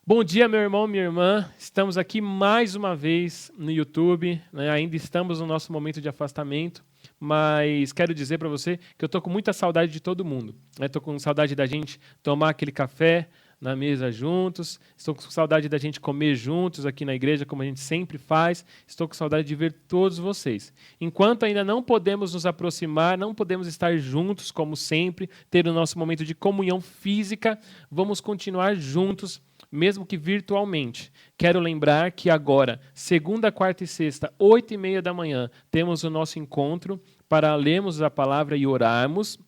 Bom dia, meu irmão, minha irmã. Estamos aqui mais uma vez no YouTube, né? Ainda estamos no nosso momento de afastamento, mas quero dizer para você que eu estou com muita saudade de todo mundo. Estou com saudade da gente tomar aquele café na mesa juntos, estou com saudade da gente comer juntos aqui na igreja, como a gente sempre faz, estou com saudade de ver todos vocês. Enquanto ainda não podemos nos aproximar, não podemos estar juntos como sempre, ter o nosso momento de comunhão física, vamos continuar juntos, mesmo que virtualmente. Quero lembrar que agora, segunda, quarta e sexta, 8h30 da manhã, temos o nosso encontro para lermos a palavra e orarmos.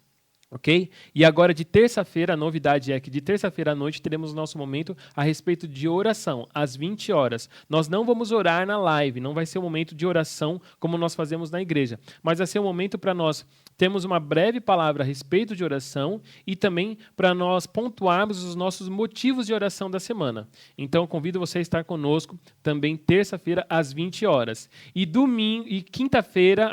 Ok? E agora de terça-feira, a novidade é que de terça-feira à noite teremos o nosso momento a respeito de oração, às 20 horas. Nós não vamos orar na live, não vai ser um momento de oração como nós fazemos na igreja, mas vai ser um momento para nós termos uma breve palavra a respeito de oração e também para nós pontuarmos os nossos motivos de oração da semana. Então, convido você a estar conosco também terça-feira às 20 horas. E domingo e quinta-feira,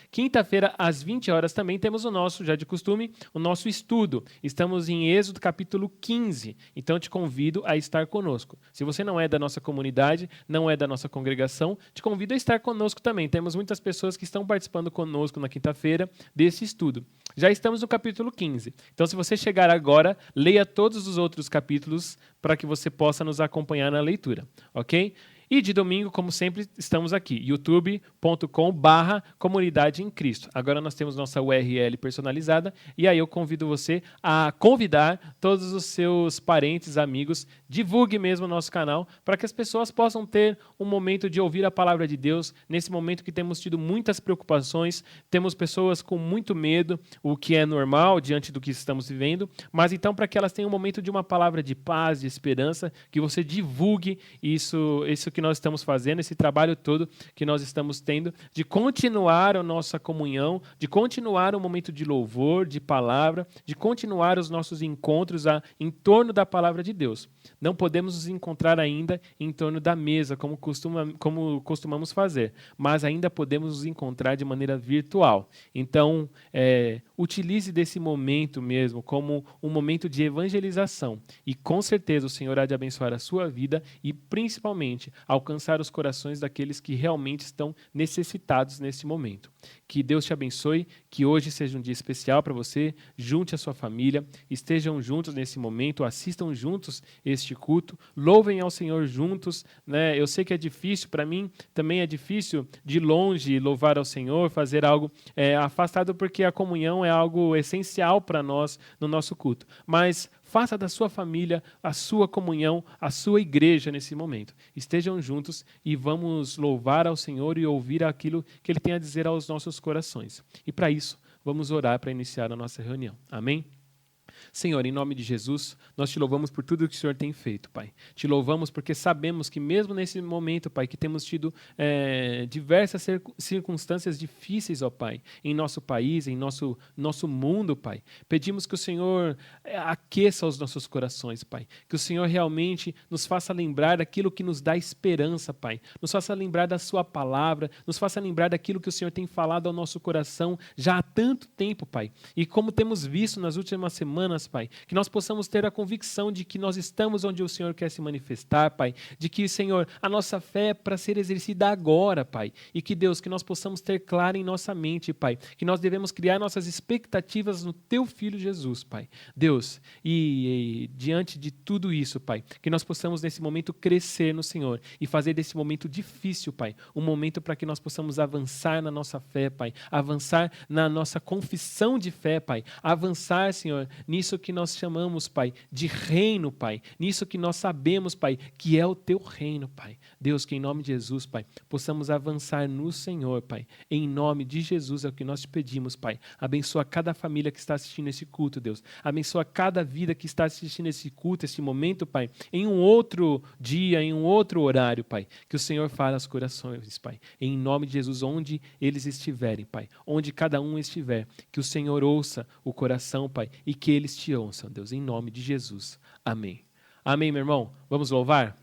quinta-feira às 20 horas também temos o nosso, já de costume, o nosso estudo. Estamos em Êxodo capítulo 15, então te convido a estar conosco. Se você não é da nossa comunidade, não é da nossa congregação, te convido a estar conosco também. Temos muitas pessoas que estão participando conosco na quinta-feira desse estudo. Já estamos no capítulo 15, então se você chegar agora, leia todos os outros capítulos para que você possa nos acompanhar na leitura, ok? E de domingo, como sempre, estamos aqui, youtube.com/comunidade em Cristo. Agora nós temos nossa URL personalizada e aí eu convido você a convidar todos os seus parentes, amigos, divulgue mesmo o nosso canal para que as pessoas possam ter um momento de ouvir a palavra de Deus nesse momento que temos tido muitas preocupações, temos pessoas com muito medo, o que é normal diante do que estamos vivendo, mas então para que elas tenham um momento de uma palavra de paz, de esperança, que você divulgue isso que nós estamos fazendo, esse trabalho todo que nós estamos tendo, de continuar a nossa comunhão, de continuar o momento de louvor, de palavra, de continuar os nossos encontros em torno da palavra de Deus. Não podemos nos encontrar ainda em torno da mesa, como costumamos fazer, mas ainda podemos nos encontrar de maneira virtual. Então, utilize desse momento mesmo como um momento de evangelização e com certeza o Senhor há de abençoar a sua vida e principalmente alcançar os corações daqueles que realmente estão necessitados nesse momento. Que Deus te abençoe, que hoje seja um dia especial para você, junte a sua família, estejam juntos nesse momento, assistam juntos este culto, louvem ao Senhor juntos, né? Eu sei que é difícil, para mim também é difícil de longe louvar ao Senhor, fazer algo afastado, porque a comunhão é algo essencial para nós no nosso culto, mas faça da sua família a sua comunhão, a sua igreja nesse momento. Estejam juntos e vamos louvar ao Senhor e ouvir aquilo que Ele tem a dizer aos nossos corações. E para isso, vamos orar para iniciar a nossa reunião. Amém? Senhor, em nome de Jesus, nós te louvamos por tudo que o Senhor tem feito, Pai. Te louvamos porque sabemos que mesmo nesse momento, Pai, que temos tido diversas circunstâncias difíceis, ó Pai, em nosso país, em nosso mundo, Pai. Pedimos que o Senhor aqueça os nossos corações, Pai. Que o Senhor realmente nos faça lembrar daquilo que nos dá esperança, Pai. Nos faça lembrar da sua palavra, nos faça lembrar daquilo que o Senhor tem falado ao nosso coração já há tanto tempo, Pai. E como temos visto nas últimas semanas, Pai, que nós possamos ter a convicção de que nós estamos onde o Senhor quer se manifestar, Pai, de que, Senhor, a nossa fé é para ser exercida agora, Pai, e que, Deus, que nós possamos ter claro em nossa mente, Pai, que nós devemos criar nossas expectativas no Teu Filho Jesus, Pai. Deus, e diante de tudo isso, Pai, que nós possamos nesse momento crescer no Senhor e fazer desse momento difícil, Pai, um momento para que nós possamos avançar na nossa fé, Pai, avançar na nossa confissão de fé, Pai, avançar, Senhor, nisso que nós chamamos, Pai, de reino, Pai, nisso que nós sabemos, Pai, que é o Teu reino, Pai. Deus, que em nome de Jesus, Pai, possamos avançar no Senhor, Pai. Em nome de Jesus é o que nós te pedimos, Pai. Abençoa cada família que está assistindo esse culto, Deus. Abençoa cada vida que está assistindo esse culto, esse momento, Pai, em um outro dia, em um outro horário, Pai. Que o Senhor fale aos corações, Pai. Em nome de Jesus, onde eles estiverem, Pai. Onde cada um estiver, que o Senhor ouça o coração, Pai, e que eles te ouçam, Deus, em nome de Jesus. Amém. Amém, meu irmão? Vamos louvar?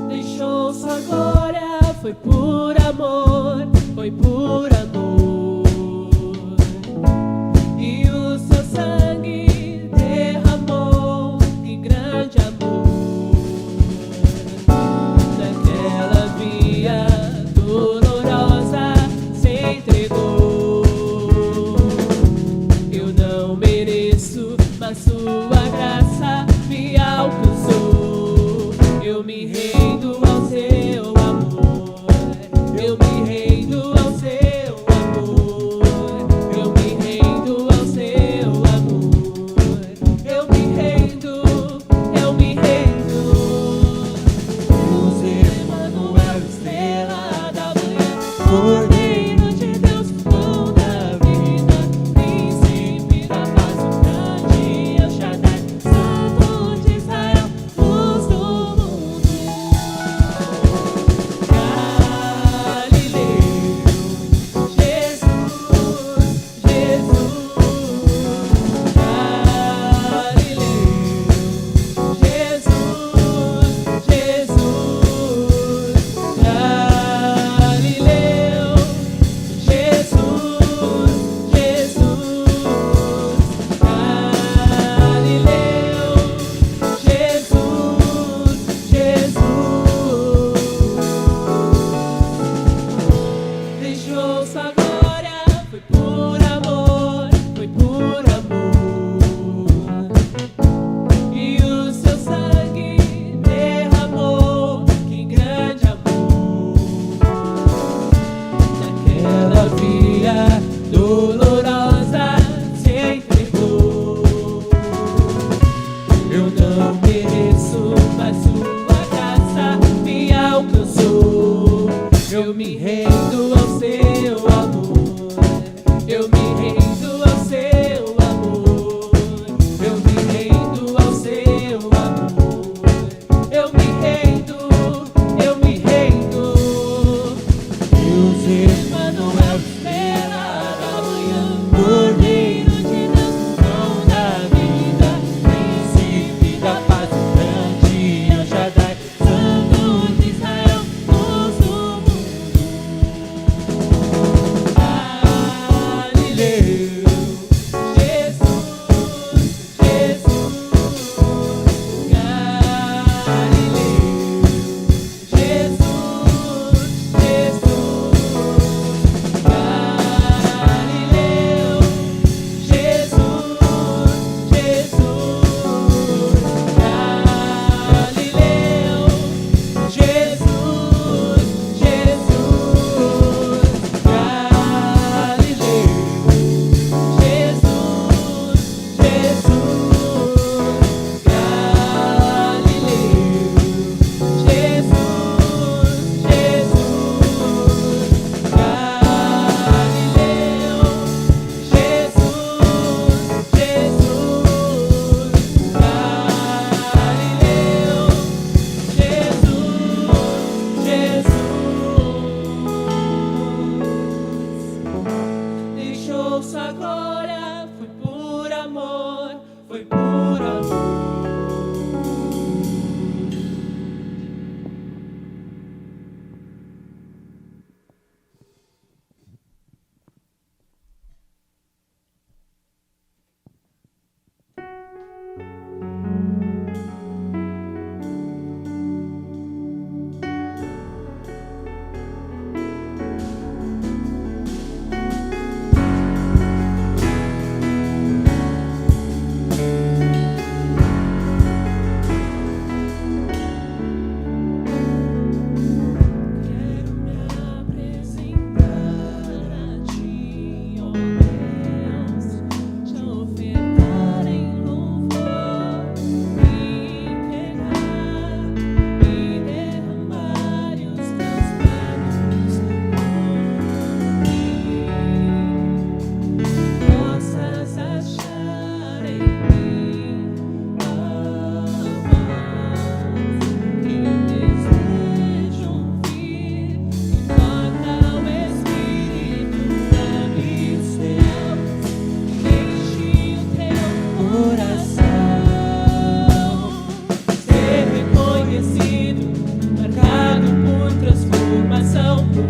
Deixou sua glória, foi por amor, foi por amor. E o seu sangue derramou, que grande amor. Naquela via dolorosa se entregou. Eu não mereço, mas sua graça me alcançou. Eu me rendo ao seu amor. Eu me rendo ao seu amor. Eu me rendo ao seu amor. Eu me rendo, eu me rendo. Deus Emanuel, estrela da manhã, Cordeiro de Deus, pão da vida, príncipe da paz, o grande El Shaddai, Santo de Israel, luz do mundo. Galileu, Jesus, Jesus. Galileu, Jesus, Jesus. Galileu, Jesus, Jesus. Galileu, Jesus, Jesus. Deixou sua glória, foi por amor, foi por amor. E o seu sangue derramou, que grande amor. Naquela via dolorosa se entregou. Eu não mereço, mas sua graça me alcançou. Eu me rendo ao seu amor. Eu me rendo ao seu amor. Eu me rendo ao seu amor. Eu me rendo, eu me rendo. Deus Emanuel, estrela da manhã, Cordeiro de Deus, pão da vida, príncipe da paz, o grande El Shaddai, Santo de Israel, luz do mundo. Galileu, Jesus, Jesus. Galileu, Jesus, Jesus. Galileu, Jesus, Jesus. Galileu, Jesus, Jesus. Deixou sua glória, foi por amor, foi por amor.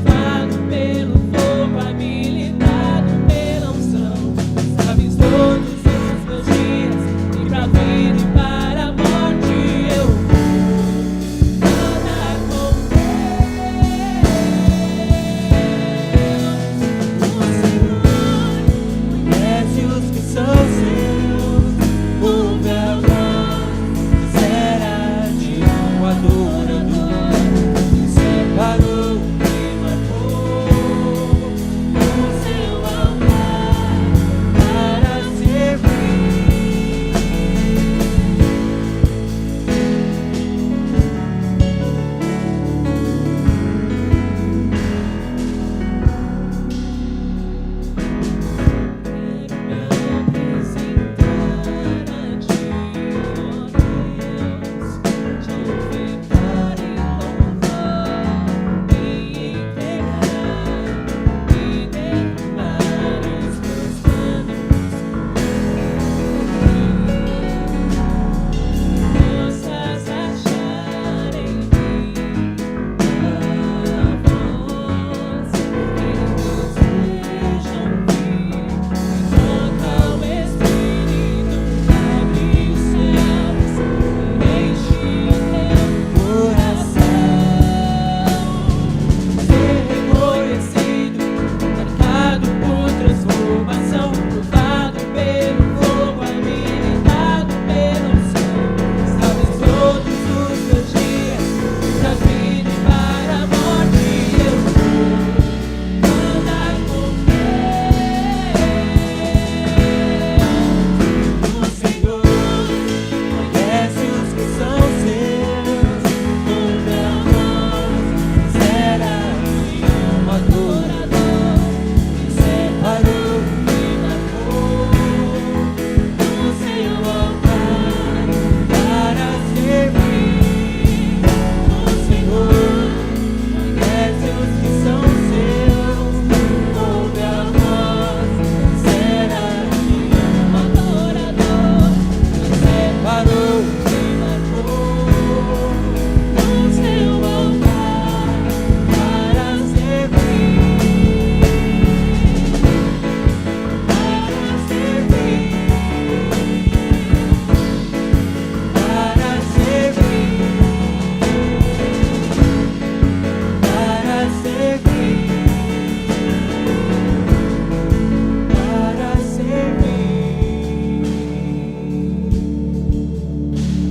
provado pelo fogo, habilitado pela unção. Sabes todos os meus dias, e pra vida e para a morte eu vou andar com Deus. O Senhor conhece os que são seus, ouve a voz sincera de um adorador. Separou e marcou o seu altar para servir.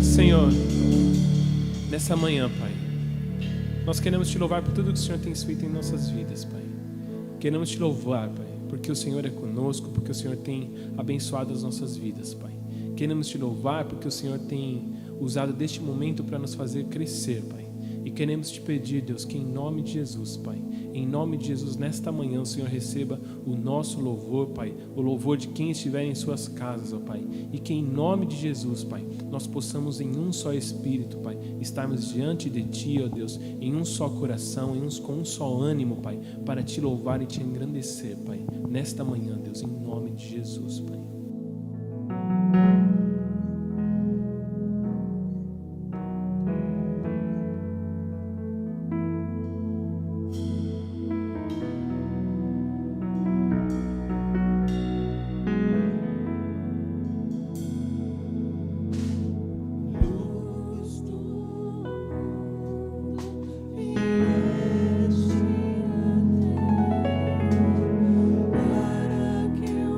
Senhor, nessa manhã, Pai, nós queremos Te louvar por tudo que o Senhor tem feito em nossas vidas, Pai. Queremos Te louvar, Pai, porque o Senhor é conosco, porque o Senhor tem abençoado as nossas vidas, Pai. Queremos Te louvar porque o Senhor tem usado deste momento para nos fazer crescer, Pai. E queremos Te pedir, Deus, que em nome de Jesus, Pai, em nome de Jesus, nesta manhã o Senhor receba o nosso louvor, Pai, o louvor de quem estiver em suas casas, ó Pai, e que em nome de Jesus, Pai, nós possamos em um só Espírito, Pai, estarmos diante de Ti, ó Deus, em um só coração, com um só ânimo, Pai, para Te louvar e Te engrandecer, Pai, nesta manhã, Deus, em nome de Jesus, Pai. Para que eu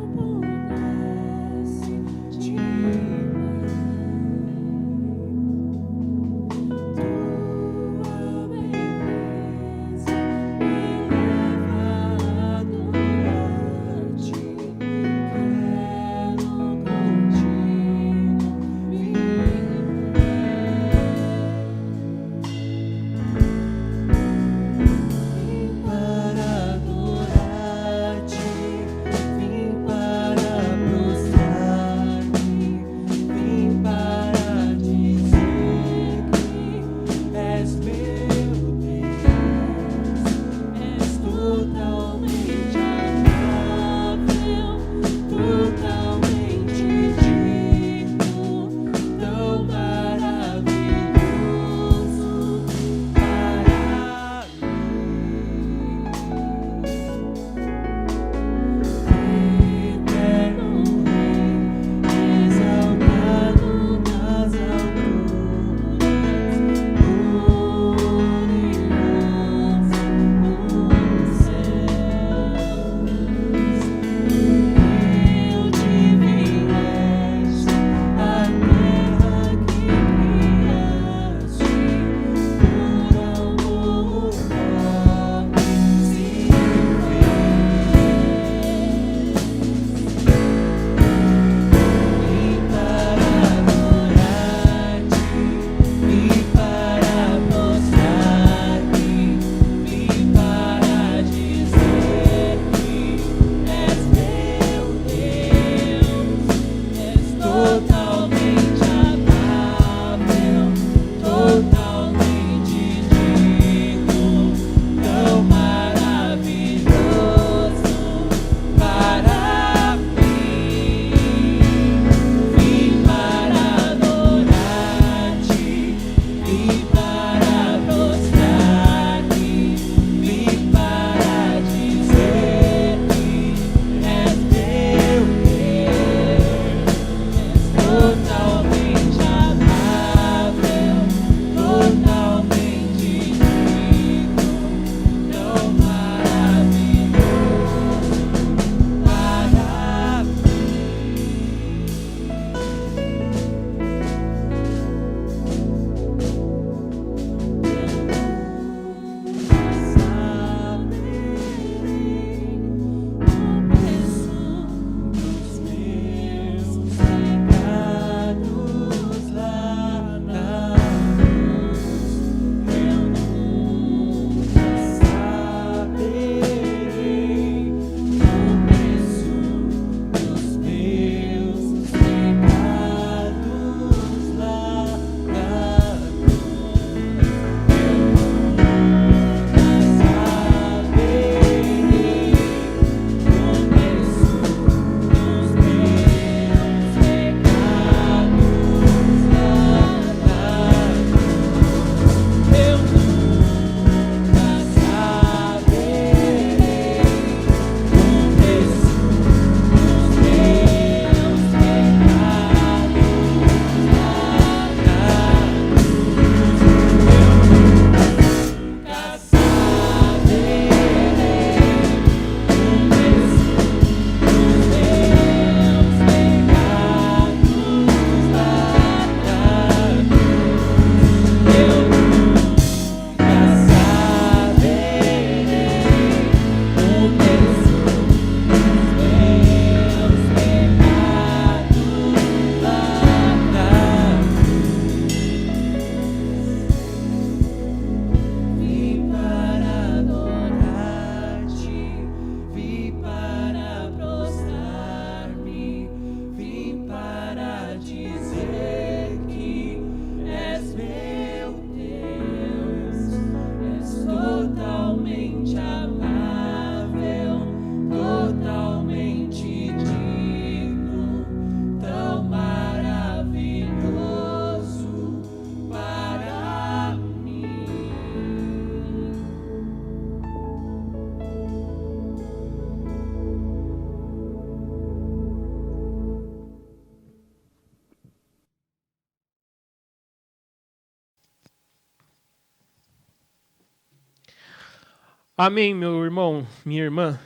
Amém, meu irmão, minha irmã.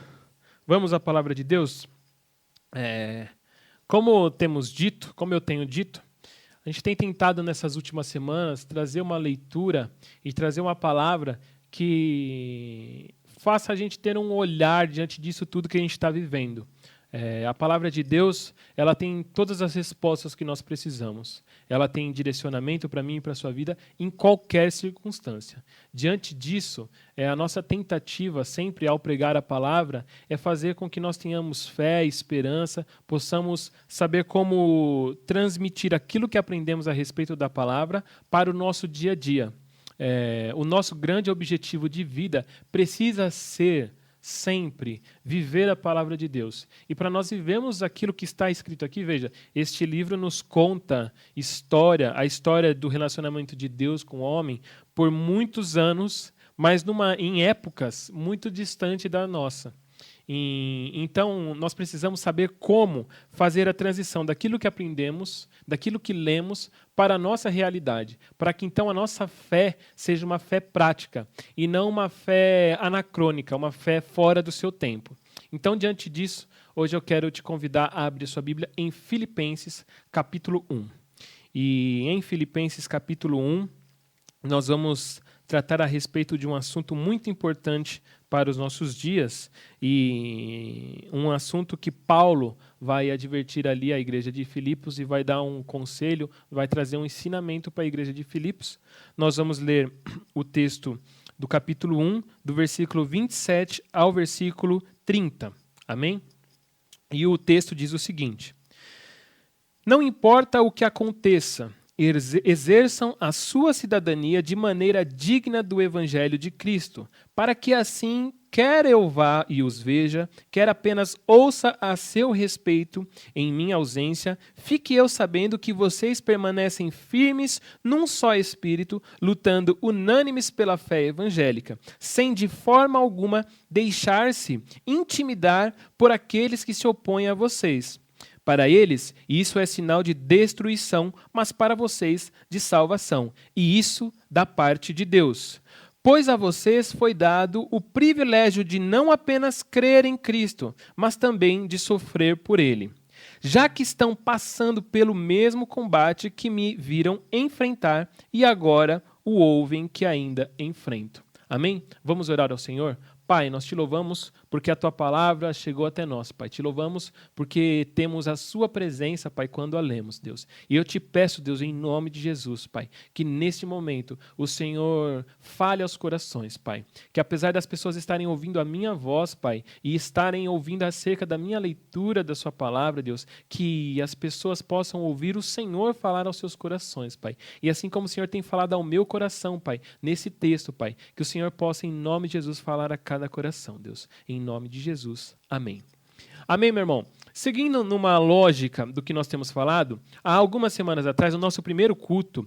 Vamos à palavra de Deus? Como eu tenho dito, a gente tem tentado nessas últimas semanas trazer uma leitura e trazer uma palavra que faça a gente ter um olhar diante disso tudo que a gente está vivendo. A palavra de Deus, ela tem todas as respostas que nós precisamos. Ela tem direcionamento para mim e para a sua vida em qualquer circunstância. Diante disso, a nossa tentativa sempre ao pregar a palavra é fazer com que nós tenhamos fé, esperança, possamos saber como transmitir aquilo que aprendemos a respeito da palavra para o nosso dia a dia. O nosso grande objetivo de vida precisa ser sempre viver a palavra de Deus. E para nós vivermos aquilo que está escrito aqui, veja, este livro nos conta a história do relacionamento de Deus com o homem por muitos anos, mas em épocas muito distantes da nossa. Então, nós precisamos saber como fazer a transição daquilo que aprendemos, daquilo que lemos, para a nossa realidade, para que então a nossa fé seja uma fé prática e não uma fé anacrônica, uma fé fora do seu tempo. Então, diante disso, hoje eu quero te convidar a abrir sua Bíblia em Filipenses, capítulo 1. E em Filipenses, capítulo 1, nós vamos tratar a respeito de um assunto muito importante para os nossos dias e um assunto que Paulo vai advertir ali à igreja de Filipos e vai dar um conselho, vai trazer um ensinamento para a igreja de Filipos. Nós vamos ler o texto do capítulo 1, do versículo 27 ao versículo 30. Amém? E o texto diz o seguinte: Não importa o que aconteça, exerçam a sua cidadania de maneira digna do Evangelho de Cristo, para que assim, quer eu vá e os veja, quer apenas ouça a seu respeito em minha ausência, fique eu sabendo que vocês permanecem firmes num só espírito, lutando unânimes pela fé evangélica, sem de forma alguma deixar-se intimidar por aqueles que se opõem a vocês. Para eles, isso é sinal de destruição, mas para vocês, de salvação. E isso da parte de Deus. Pois a vocês foi dado o privilégio de não apenas crer em Cristo, mas também de sofrer por Ele. Já que estão passando pelo mesmo combate que me viram enfrentar e agora o ouvem que ainda enfrento. Amém? Vamos orar ao Senhor? Pai, nós te louvamos porque a Tua palavra chegou até nós, Pai. Te louvamos porque temos a Sua presença, Pai, quando a lemos, Deus. E eu te peço, Deus, em nome de Jesus, Pai, que neste momento o Senhor fale aos corações, Pai. Que apesar das pessoas estarem ouvindo a minha voz, Pai, e estarem ouvindo acerca da minha leitura da Sua palavra, Deus, que as pessoas possam ouvir o Senhor falar aos seus corações, Pai. E assim como o Senhor tem falado ao meu coração, Pai, nesse texto, Pai, que o Senhor possa, em nome de Jesus, falar a cada coração, Deus. Em nome de Jesus. Amém. Amém, meu irmão? Seguindo numa lógica do que nós temos falado, há algumas semanas atrás, o nosso primeiro culto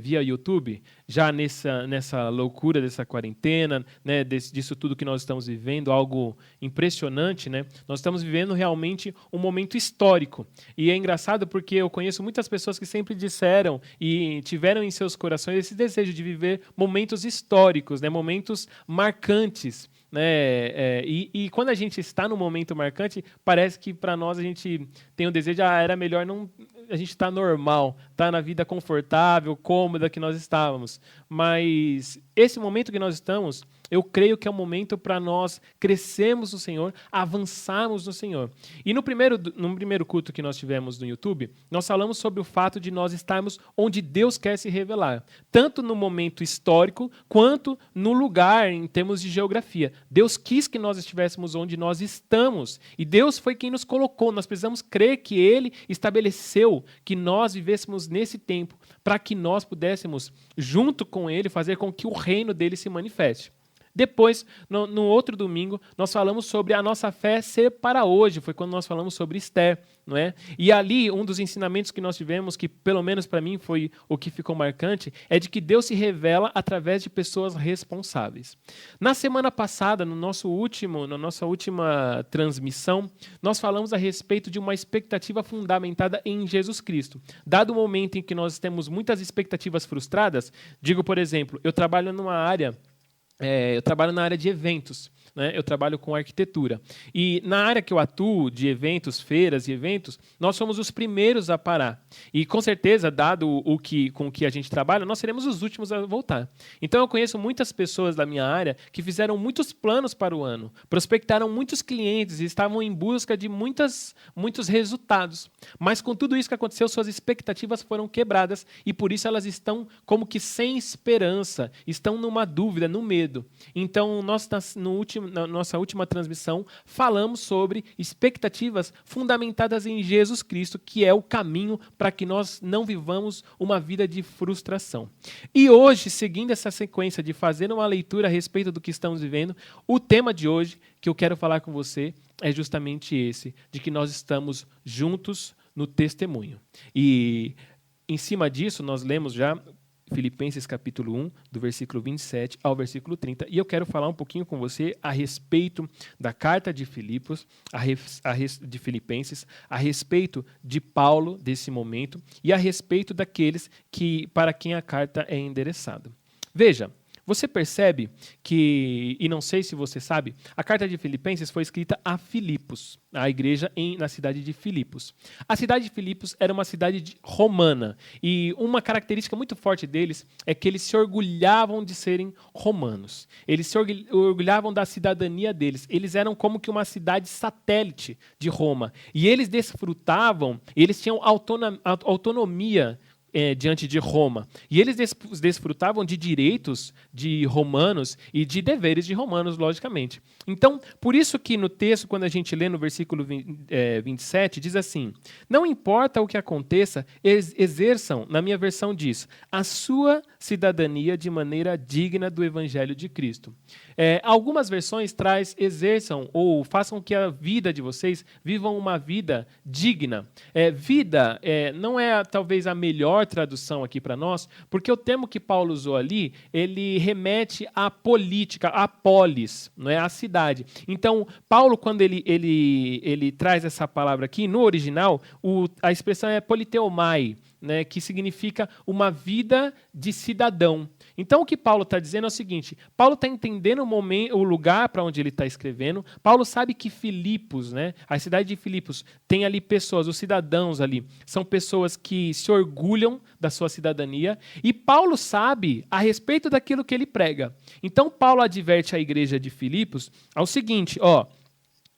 via YouTube, já nessa loucura dessa quarentena, né, disso tudo que nós estamos vivendo, algo impressionante, né? Nós estamos vivendo realmente um momento histórico. E é engraçado porque eu conheço muitas pessoas que sempre disseram e tiveram em seus corações esse desejo de viver momentos históricos, né, momentos marcantes. E quando a gente está num momento marcante, parece que para nós a gente tem o desejo, era melhor não a gente estar normal, estar na vida confortável, cômoda que nós estávamos. Mas esse momento que nós estamos, eu creio que é um momento para nós crescermos no Senhor, avançarmos no Senhor. E no primeiro culto que nós tivemos no YouTube, nós falamos sobre o fato de nós estarmos onde Deus quer se revelar, tanto no momento histórico, quanto no lugar em termos de geografia. Deus quis que nós estivéssemos onde nós estamos, e Deus foi quem nos colocou. Nós precisamos crer que Ele estabeleceu que nós vivêssemos nesse tempo, para que nós pudéssemos, junto com Ele, fazer com que o reino dele se manifeste. Depois, no outro domingo, nós falamos sobre a nossa fé ser para hoje. Foi quando nós falamos sobre Esther, não é? E ali, um dos ensinamentos que nós tivemos, que pelo menos para mim foi o que ficou marcante, é de que Deus se revela através de pessoas responsáveis. Na semana passada, na nossa última transmissão, nós falamos a respeito de uma expectativa fundamentada em Jesus Cristo. Dado o momento em que nós temos muitas expectativas frustradas, digo, por exemplo, eu trabalho numa área eu trabalho na área de eventos, né? Eu trabalho com arquitetura. E na área que eu atuo, de eventos, feiras e eventos, nós somos os primeiros a parar. E com certeza, dado com o que a gente trabalha, nós seremos os últimos a voltar. Então eu conheço muitas pessoas da minha área que fizeram muitos planos para o ano, prospectaram muitos clientes e estavam em busca de muitos resultados. Mas com tudo isso que aconteceu, suas expectativas foram quebradas e por isso elas estão como que sem esperança, estão numa dúvida, no medo. Então, nós, na nossa última transmissão, falamos sobre expectativas fundamentadas em Jesus Cristo, que é o caminho para que nós não vivamos uma vida de frustração. E hoje, seguindo essa sequência de fazer uma leitura a respeito do que estamos vivendo, o tema de hoje que eu quero falar com você é justamente esse, de que nós estamos juntos no testemunho. E em cima disso, nós lemos já Filipenses capítulo 1, do versículo 27 ao versículo 30. E eu quero falar um pouquinho com você a respeito da carta de Filipos, de Filipenses, a respeito de Paulo desse momento e a respeito daqueles para quem a carta é endereçada. Veja, você percebe que, e não sei se você sabe, a carta de Filipenses foi escrita a Filipos, a igreja na cidade de Filipos. A cidade de Filipos era uma cidade romana, e uma característica muito forte deles é que eles se orgulhavam de serem romanos. Eles se orgulhavam da cidadania deles. Eles eram como que uma cidade satélite de Roma. E eles desfrutavam, eles tinham autonomia diante de Roma. E eles desfrutavam de direitos de romanos e de deveres de romanos, logicamente. Então, por isso que no texto, quando a gente lê no versículo 27, diz assim: não importa o que aconteça, exerçam, na minha versão diz, a sua cidadania de maneira digna do evangelho de Cristo. Algumas versões exerçam ou façam que a vida de vocês vivam uma vida digna. Vida não é talvez a melhor tradução aqui para nós, porque o termo que Paulo usou ali, ele remete à política, à polis, não é? À cidade. Então, Paulo, quando ele traz essa palavra aqui, no original, a expressão é politeomai, né, que significa uma vida de cidadão. Então, o que Paulo está dizendo é o seguinte: Paulo está entendendo o lugar para onde ele está escrevendo. Paulo sabe que Filipos, né, a cidade de Filipos, tem ali pessoas, os cidadãos ali, são pessoas que se orgulham da sua cidadania. E Paulo sabe a respeito daquilo que ele prega. Então, Paulo adverte a igreja de Filipos ao seguinte: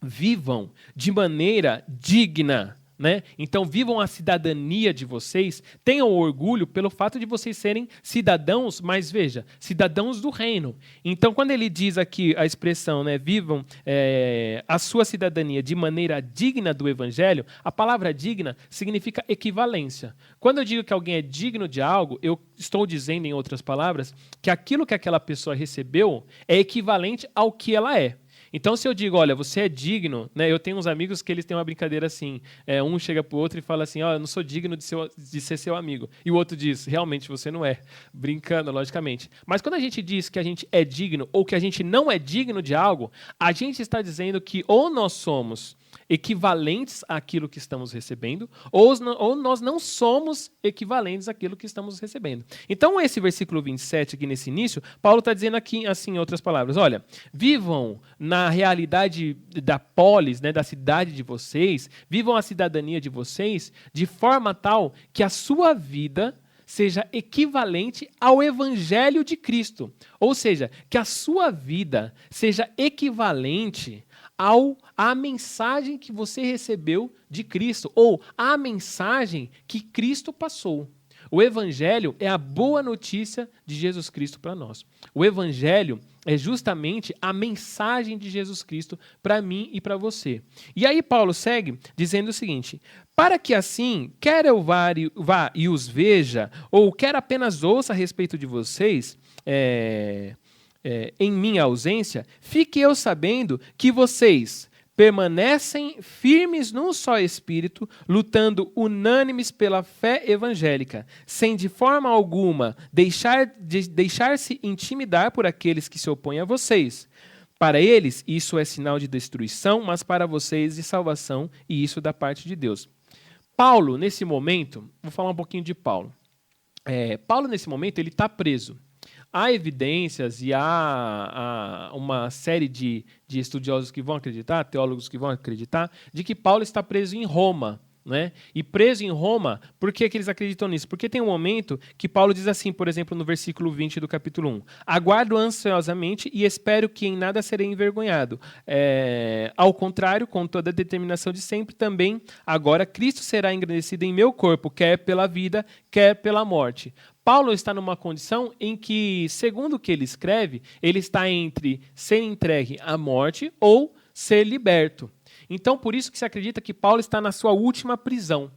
vivam de maneira digna. Né? Então, vivam a cidadania de vocês, tenham orgulho pelo fato de vocês serem cidadãos, mas veja, cidadãos do reino. Então, quando ele diz aqui a expressão, né, vivam a sua cidadania de maneira digna do evangelho, a palavra digna significa equivalência. Quando eu digo que alguém é digno de algo, eu estou dizendo, em outras palavras, que aquilo que aquela pessoa recebeu é equivalente ao que ela é. Então, se eu digo, olha, você é digno, né? Eu tenho uns amigos que eles têm uma brincadeira assim, um chega para o outro e fala assim, eu não sou digno de ser seu amigo. E o outro diz, realmente você não é. Brincando, logicamente. Mas quando a gente diz que a gente é digno ou que a gente não é digno de algo, a gente está dizendo que ou nós somos equivalentes àquilo que estamos recebendo, ou nós não somos equivalentes àquilo que estamos recebendo. Então, esse versículo 27 aqui nesse início, Paulo está dizendo aqui, assim, em outras palavras, olha, vivam na realidade da polis, né, da cidade de vocês, vivam a cidadania de vocês de forma tal que a sua vida seja equivalente ao evangelho de Cristo. Ou seja, que a sua vida seja equivalente à mensagem que você recebeu de Cristo, ou à mensagem que Cristo passou. O Evangelho é a boa notícia de Jesus Cristo para nós. O Evangelho é justamente a mensagem de Jesus Cristo para mim e para você. E aí Paulo segue dizendo o seguinte: para que assim, quer eu vá e os veja, ou quer apenas ouça a respeito de vocês, em minha ausência, fique eu sabendo que vocês permanecem firmes num só espírito, lutando unânimes pela fé evangélica, sem de forma alguma deixar-se intimidar por aqueles que se opõem a vocês. Para eles, isso é sinal de destruição, mas para vocês de salvação, e isso da parte de Deus. Paulo, nesse momento, vou falar um pouquinho de Paulo. Paulo, nesse momento, ele está preso. há evidências e há uma série de estudiosos que vão acreditar, teólogos que vão acreditar, de que Paulo está preso em Roma. Né? E preso em Roma, por que eles acreditam nisso? Porque tem um momento que Paulo diz assim, por exemplo, no versículo 20 do capítulo 1. Aguardo ansiosamente e espero que em nada serei envergonhado. Ao contrário, com toda a determinação de sempre, também agora Cristo será engrandecido em meu corpo, quer pela vida, quer pela morte. Paulo está numa condição em que, segundo o que ele escreve, ele está entre ser entregue à morte ou ser liberto. Então, por isso que se acredita que Paulo está na sua última prisão.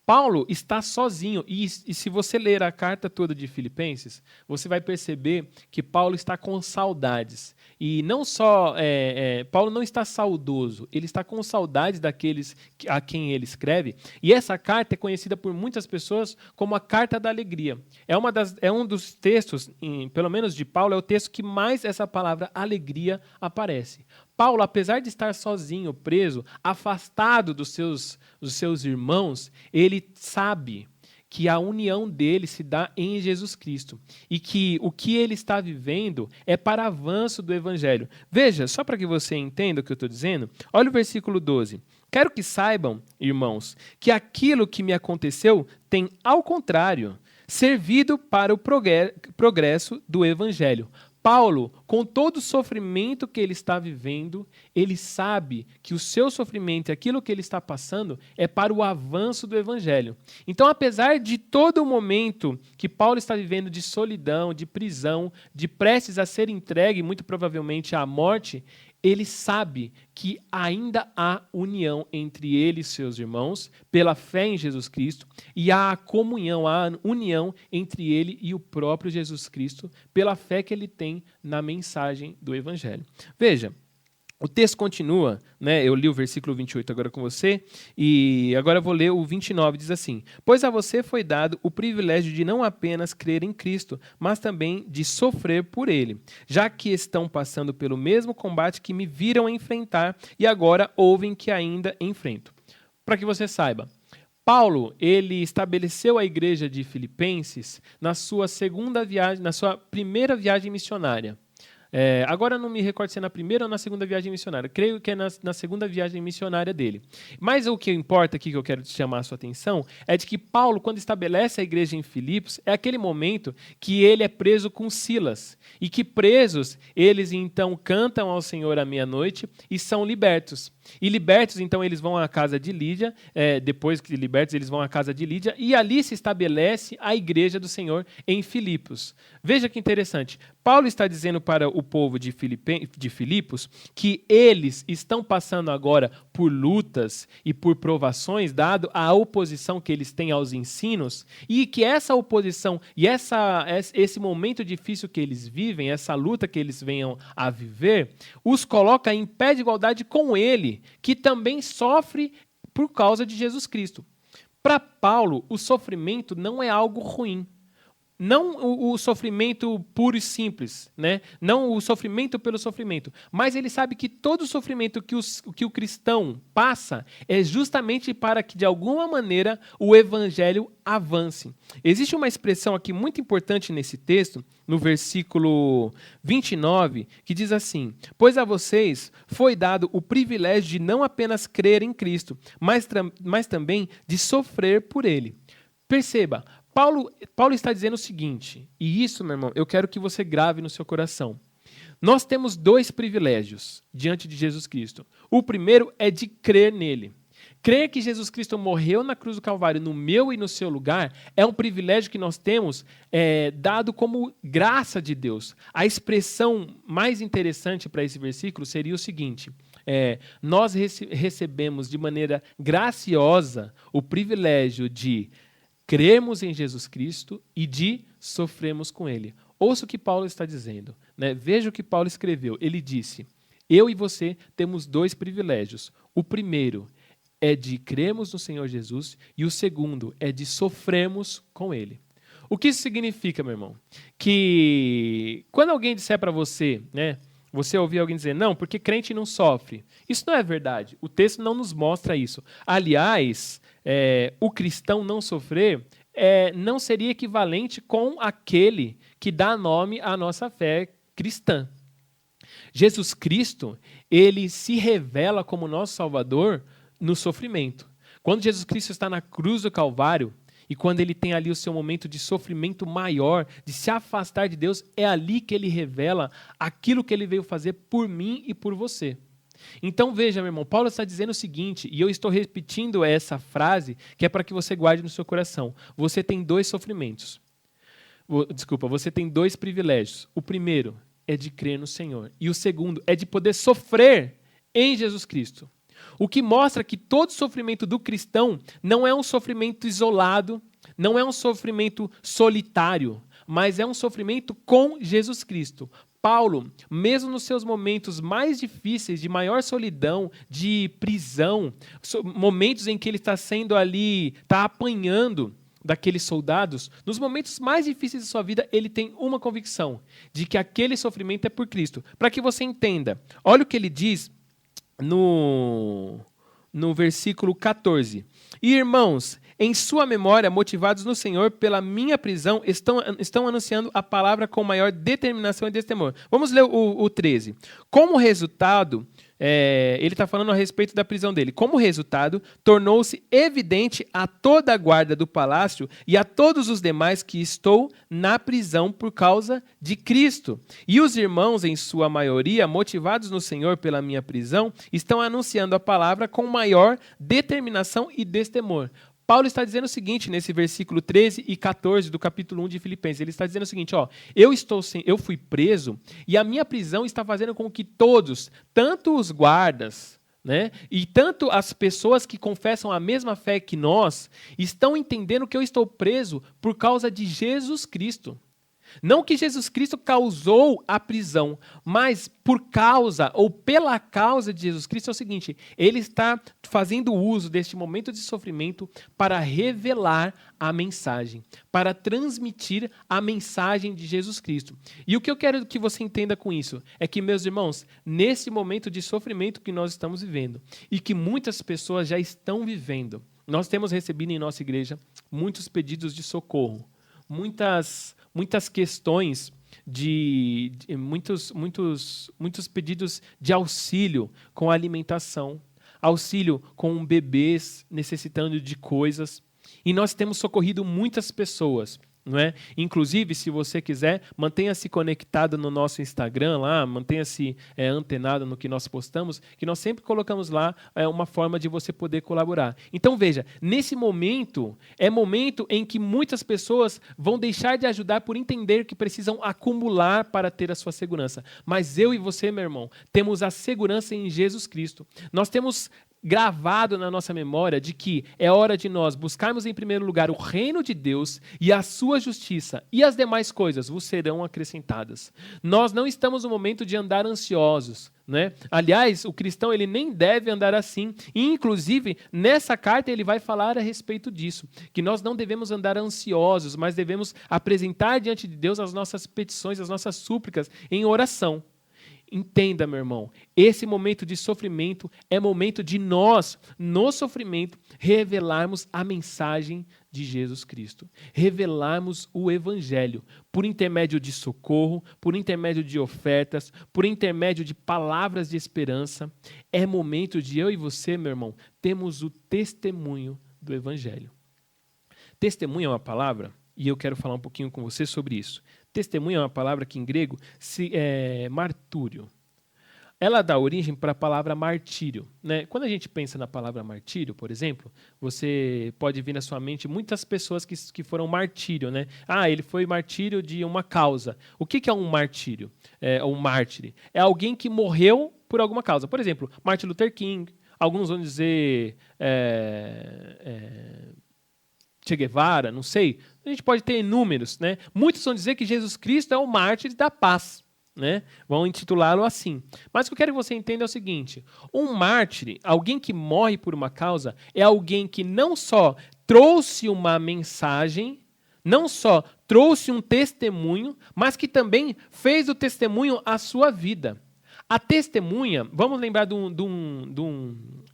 Paulo está sozinho, e se você ler a carta toda de Filipenses, você vai perceber que Paulo está com saudades. E não só, Paulo não está saudoso, ele está com saudades daqueles a quem ele escreve. E essa carta é conhecida por muitas pessoas como a Carta da Alegria. É um dos textos, pelo menos de Paulo, é o texto que mais essa palavra alegria aparece. Paulo, apesar de estar sozinho, preso, afastado dos seus irmãos, ele sabe que a união dele se dá em Jesus Cristo e que o que ele está vivendo é para avanço do Evangelho. Veja, só para que você entenda o que eu estou dizendo, olha o versículo 12. Quero que saibam, irmãos, que aquilo que me aconteceu tem, ao contrário, servido para o progresso do Evangelho. Paulo, com todo o sofrimento que ele está vivendo, ele sabe que o seu sofrimento e aquilo que ele está passando é para o avanço do Evangelho. Então, apesar de todo o momento que Paulo está vivendo de solidão, de prisão, de prestes a ser entregue, muito provavelmente à morte, ele sabe que ainda há união entre ele e seus irmãos, pela fé em Jesus Cristo, e há a comunhão, há a união entre ele e o próprio Jesus Cristo, pela fé que ele tem na mensagem do Evangelho. Veja, o texto continua, né? Eu li o versículo 28 agora com você, e agora eu vou ler o 29, diz assim: pois a você foi dado o privilégio de não apenas crer em Cristo, mas também de sofrer por Ele, já que estão passando pelo mesmo combate que me viram enfrentar e agora ouvem que ainda enfrento. Para que você saiba, Paulo, ele estabeleceu a igreja de Filipenses na sua segunda viagem, na sua primeira viagem missionária. Agora não me recordo se é na primeira ou na segunda viagem missionária. Creio que é na segunda viagem missionária dele. Mas o que importa aqui, que eu quero chamar a sua atenção, é de que Paulo, quando estabelece a igreja em Filipos, é aquele momento que ele é preso com Silas. E que presos, eles então cantam ao Senhor à meia-noite e são libertos. E libertos, então, eles vão à casa de Lídia, depois que libertos, eles vão à casa de Lídia, e ali se estabelece a igreja do Senhor em Filipos. Veja que interessante. Paulo está dizendo para o povo de Filipos que eles estão passando agora por lutas e por provações, dado a oposição que eles têm aos ensinos, e que essa oposição e esse momento difícil que eles vivem, essa luta que eles venham a viver, os coloca em pé de igualdade com ele, que também sofre por causa de Jesus Cristo. Para Paulo, o sofrimento não é algo ruim. Não o sofrimento puro e simples, né? Não o sofrimento pelo sofrimento, mas ele sabe que todo o sofrimento que o cristão passa é justamente para que, de alguma maneira, o evangelho avance. Existe uma expressão aqui muito importante nesse texto, no versículo 29, que diz assim: pois a vocês foi dado o privilégio de não apenas crer em Cristo, mas também de sofrer por Ele. Perceba, Paulo está dizendo o seguinte, e isso, meu irmão, eu quero que você grave no seu coração. Nós temos dois privilégios diante de Jesus Cristo. O primeiro é de crer nele. Crer que Jesus Cristo morreu na cruz do Calvário no meu e no seu lugar é um privilégio que nós temos dado como graça de Deus. A expressão mais interessante para esse versículo seria o seguinte: nós recebemos de maneira graciosa o privilégio de cremos em Jesus Cristo e de sofremos com Ele. Ouça o que Paulo está dizendo, né? Veja o que Paulo escreveu. Ele disse: eu e você temos dois privilégios. O primeiro é de cremos no Senhor Jesus e o segundo é de sofremos com Ele. O que isso significa, meu irmão? Que quando alguém disser para você, né, você ouvir alguém dizer, não, porque crente não sofre. Isso não é verdade. O texto não nos mostra isso. Aliás, o cristão não sofrer não seria equivalente com aquele que dá nome à nossa fé cristã. Jesus Cristo, ele se revela como nosso Salvador no sofrimento. Quando Jesus Cristo está na cruz do Calvário, e quando ele tem ali o seu momento de sofrimento maior, de se afastar de Deus, é ali que ele revela aquilo que ele veio fazer por mim e por você. Então veja, meu irmão, Paulo está dizendo o seguinte, e eu estou repetindo essa frase, que é para que você guarde no seu coração. Você tem 2 sofrimentos. Você tem 2 privilégios. O primeiro é de crer no Senhor. E o segundo é de poder sofrer em Jesus Cristo. O que mostra que todo sofrimento do cristão não é um sofrimento isolado, não é um sofrimento solitário, mas é um sofrimento com Jesus Cristo. Paulo, mesmo nos seus momentos mais difíceis, de maior solidão, de prisão, momentos em que ele está sendo ali, está apanhando daqueles soldados, nos momentos mais difíceis de sua vida, ele tem uma convicção, de que aquele sofrimento é por Cristo. Para que você entenda, olha o que ele diz no versículo 14. E, irmãos, em sua memória, motivados no Senhor pela minha prisão, estão anunciando a palavra com maior determinação e destemor. Vamos ler o 13. Como resultado, ele está falando a respeito da prisão dele. Como resultado, tornou-se evidente a toda a guarda do palácio e a todos os demais que estou na prisão por causa de Cristo. E os irmãos, em sua maioria, motivados no Senhor pela minha prisão, estão anunciando a palavra com maior determinação e destemor. Paulo está dizendo o seguinte, nesse versículo 13 e 14 do capítulo 1 de Filipenses. Ele está dizendo o seguinte, eu fui preso e a minha prisão está fazendo com que todos, tanto os guardas, né, e tanto as pessoas que confessam a mesma fé que nós, estão entendendo que eu estou preso por causa de Jesus Cristo. Não que Jesus Cristo causou a prisão, mas por causa ou pela causa de Jesus Cristo é o seguinte, ele está fazendo uso deste momento de sofrimento para revelar a mensagem, para transmitir a mensagem de Jesus Cristo. E o que eu quero que você entenda com isso é que, meus irmãos, nesse momento de sofrimento que nós estamos vivendo e que muitas pessoas já estão vivendo, nós temos recebido em nossa igreja muitos pedidos de socorro, muitas questões muitos pedidos de auxílio com alimentação, auxílio com bebês necessitando de coisas. E nós temos socorrido muitas pessoas, não é? Inclusive, se você quiser, mantenha-se conectado no nosso Instagram lá, mantenha-se antenado no que nós postamos, que nós sempre colocamos lá uma forma de você poder colaborar. Então veja, nesse momento, é momento em que muitas pessoas vão deixar de ajudar por entender que precisam acumular para ter a sua segurança. Mas eu e você, meu irmão, temos a segurança em Jesus Cristo. Nós temos gravado na nossa memória de que é hora de nós buscarmos em primeiro lugar o reino de Deus e a sua justiça, e as demais coisas vos serão acrescentadas. Nós não estamos no momento de andar ansiosos, né? Aliás, o cristão ele nem deve andar assim, e inclusive nessa carta ele vai falar a respeito disso, que nós não devemos andar ansiosos, mas devemos apresentar diante de Deus as nossas petições, as nossas súplicas em oração. Entenda, meu irmão, esse momento de sofrimento é momento de nós, no sofrimento, revelarmos a mensagem de Jesus Cristo. Revelarmos o Evangelho por intermédio de socorro, por intermédio de ofertas, por intermédio de palavras de esperança. É momento de eu e você, meu irmão, temos o testemunho do Evangelho. Testemunho é uma palavra, e eu quero falar um pouquinho com você sobre isso. Testemunho é uma palavra que em grego é martúrio. Ela dá origem para a palavra martírio, né? Quando a gente pensa na palavra martírio, por exemplo, você pode vir na sua mente muitas pessoas que foram martírio, né? Ele foi martírio de uma causa. O que é um martírio? Um mártir? É alguém que morreu por alguma causa. Por exemplo, Martin Luther King, alguns vão dizer Che Guevara, não sei. A gente pode ter inúmeros, né? Muitos vão dizer que Jesus Cristo é o mártir da paz, né? Vão intitulá-lo assim. Mas o que eu quero que você entenda é o seguinte: um mártir, alguém que morre por uma causa, é alguém que não só trouxe uma mensagem, não só trouxe um testemunho, mas que também fez do testemunho a sua vida. A testemunha, vamos lembrar de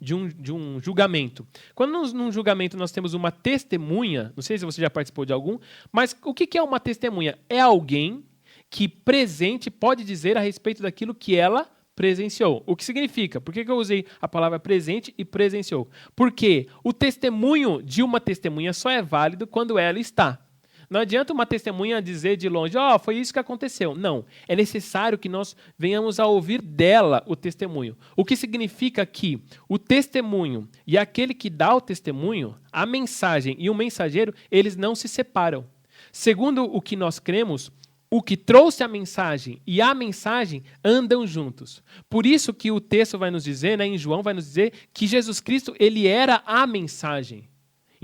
de um julgamento. Quando num julgamento nós temos uma testemunha, não sei se você já participou de algum, mas o que é uma testemunha? É alguém que presente pode dizer a respeito daquilo que ela presenciou. O que significa? Por que eu usei a palavra presente e presenciou? Porque o testemunho de uma testemunha só é válido quando ela está. Não adianta uma testemunha dizer de longe, foi isso que aconteceu. Não, é necessário que nós venhamos a ouvir dela o testemunho. O que significa que o testemunho e aquele que dá o testemunho, a mensagem e o mensageiro, eles não se separam. Segundo o que nós cremos, o que trouxe a mensagem e a mensagem andam juntos. Por isso que o texto vai nos dizer, em João vai nos dizer que Jesus Cristo, ele era a mensagem.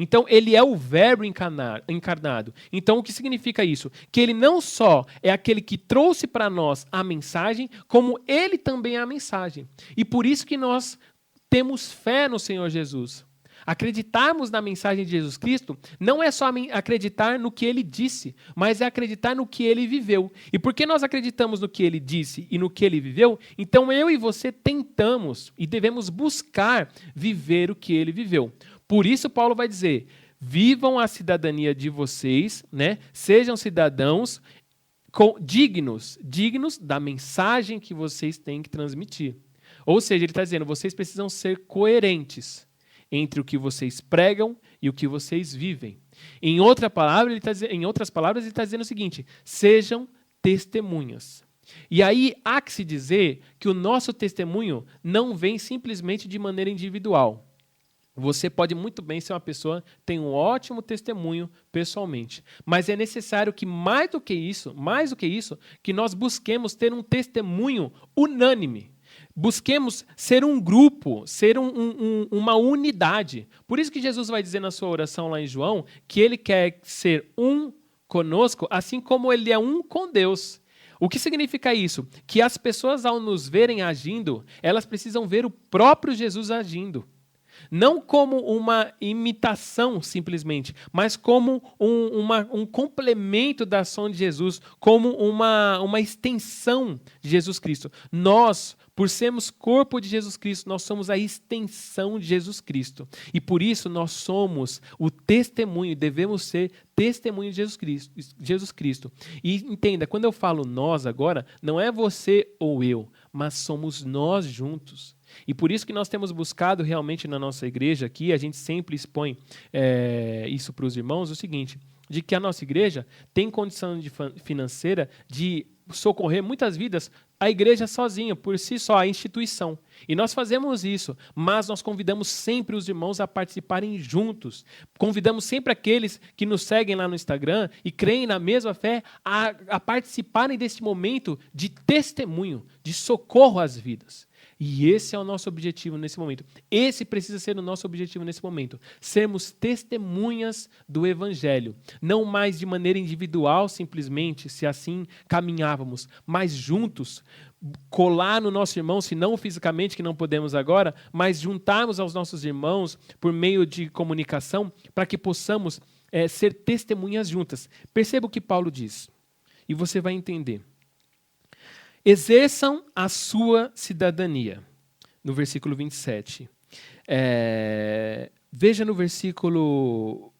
Então, ele é o verbo encarnado. Então, o que significa isso? Que ele não só é aquele que trouxe para nós a mensagem, como ele também é a mensagem. E por isso que nós temos fé no Senhor Jesus. Acreditarmos na mensagem de Jesus Cristo não é só acreditar no que ele disse, mas é acreditar no que ele viveu. E porque nós acreditamos no que ele disse e no que ele viveu, então eu e você tentamos e devemos buscar viver o que ele viveu. Por isso Paulo vai dizer, vivam a cidadania de vocês, sejam cidadãos dignos da mensagem que vocês têm que transmitir. Ou seja, ele está dizendo, vocês precisam ser coerentes entre o que vocês pregam e o que vocês vivem. Em outras palavras, ele está dizendo o seguinte, sejam testemunhas. E aí há que se dizer que o nosso testemunho não vem simplesmente de maneira individual. Você pode muito bem ser uma pessoa que tem um ótimo testemunho pessoalmente. Mas é necessário que, mais do que isso, que nós busquemos ter um testemunho unânime. Busquemos ser um grupo, ser uma unidade. Por isso que Jesus vai dizer na sua oração lá em João que ele quer ser um conosco, assim como ele é um com Deus. O que significa isso? Que as pessoas, ao nos verem agindo, elas precisam ver o próprio Jesus agindo. Não como uma imitação, simplesmente, mas como um complemento da ação de Jesus, como uma extensão de Jesus Cristo. Nós, por sermos corpo de Jesus Cristo, nós somos a extensão de Jesus Cristo. E por isso nós somos o testemunho, devemos ser testemunho de Jesus Cristo. E entenda, quando eu falo nós agora, não é você ou eu, mas somos nós juntos. E por isso que nós temos buscado realmente na nossa igreja aqui, a gente sempre expõe isso para os irmãos, o seguinte, de que a nossa igreja tem condição financeira de socorrer muitas vidas, a igreja sozinha, por si só, a instituição. E nós fazemos isso, mas nós convidamos sempre os irmãos a participarem juntos. Convidamos sempre aqueles que nos seguem lá no Instagram e creem na mesma fé a participarem desse momento de testemunho, de socorro às vidas. E esse é o nosso objetivo nesse momento. Esse precisa ser o nosso objetivo nesse momento. Sermos testemunhas do Evangelho. Não mais de maneira individual, simplesmente, se assim caminhávamos, mas juntos, colar no nosso irmão, se não fisicamente, que não podemos agora, mas juntarmos aos nossos irmãos por meio de comunicação, para que possamos ser testemunhas juntas. Perceba o que Paulo diz, e você vai entender. Exerçam a sua cidadania, no versículo 27. Veja no versículo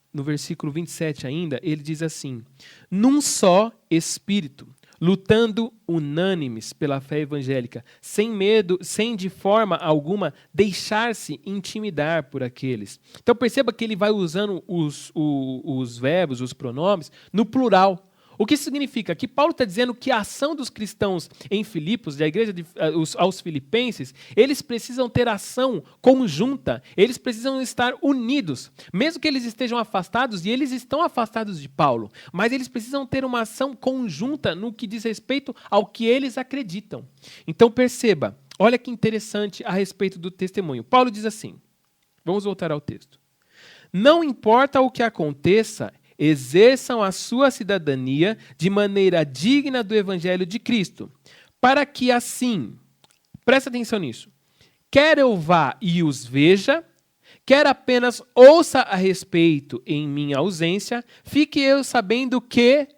27 ainda, ele diz assim, num só espírito, lutando unânimes pela fé evangélica, sem medo, sem de forma alguma deixar-se intimidar por aqueles. Então perceba que ele vai usando os verbos, os pronomes, no plural. O que significa? Que Paulo está dizendo que a ação dos cristãos em Filipos, da igreja aos filipenses, eles precisam ter ação conjunta, eles precisam estar unidos. Mesmo que eles estejam afastados, e eles estão afastados de Paulo, mas eles precisam ter uma ação conjunta no que diz respeito ao que eles acreditam. Então perceba, olha que interessante a respeito do testemunho. Paulo diz assim, vamos voltar ao texto. Não importa o que aconteça, exerçam a sua cidadania de maneira digna do Evangelho de Cristo, para que assim, presta atenção nisso, quer eu vá e os veja, quer apenas ouça a respeito em minha ausência, fique eu sabendo que,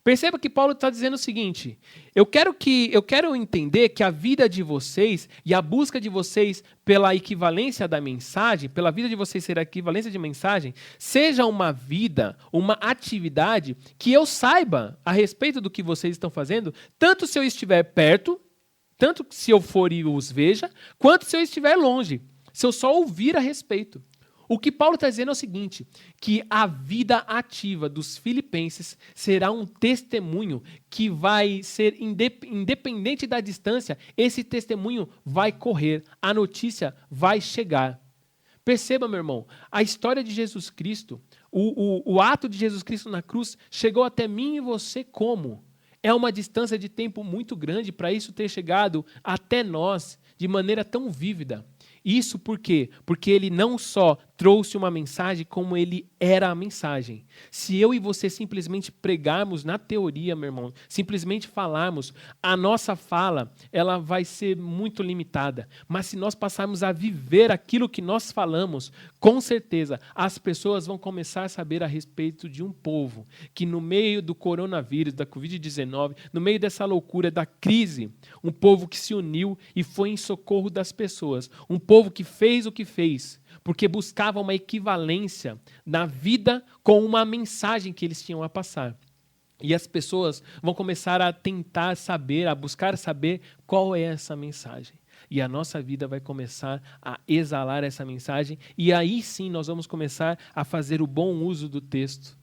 Perceba que Paulo está dizendo o seguinte: eu quero entender que a vida de vocês e a busca de vocês pela equivalência da mensagem, pela vida de vocês ser a equivalência de mensagem, seja uma vida, uma atividade que eu saiba a respeito do que vocês estão fazendo, tanto se eu estiver perto, tanto se eu for e os veja, quanto se eu estiver longe, se eu só ouvir a respeito. O que Paulo está dizendo é o seguinte, que a vida ativa dos filipenses será um testemunho que vai ser independente da distância, esse testemunho vai correr, a notícia vai chegar. Perceba, meu irmão, a história de Jesus Cristo, o ato de Jesus Cristo na cruz chegou até mim e você como? É uma distância de tempo muito grande para isso ter chegado até nós de maneira tão vívida. Isso por quê? Porque ele não só trouxe uma mensagem, como ele era a mensagem. Se eu e você simplesmente pregarmos na teoria, meu irmão, simplesmente falarmos, a nossa fala, ela vai ser muito limitada. Mas se nós passarmos a viver aquilo que nós falamos, com certeza, as pessoas vão começar a saber a respeito de um povo que no meio do coronavírus, da Covid-19, no meio dessa loucura, da crise, um povo que se uniu e foi em socorro das pessoas. Um povo que fez o que fez, porque buscava uma equivalência na vida com uma mensagem que eles tinham a passar. E as pessoas vão começar a tentar saber, a buscar saber qual é essa mensagem. E a nossa vida vai começar a exalar essa mensagem, e aí sim nós vamos começar a fazer o bom uso do texto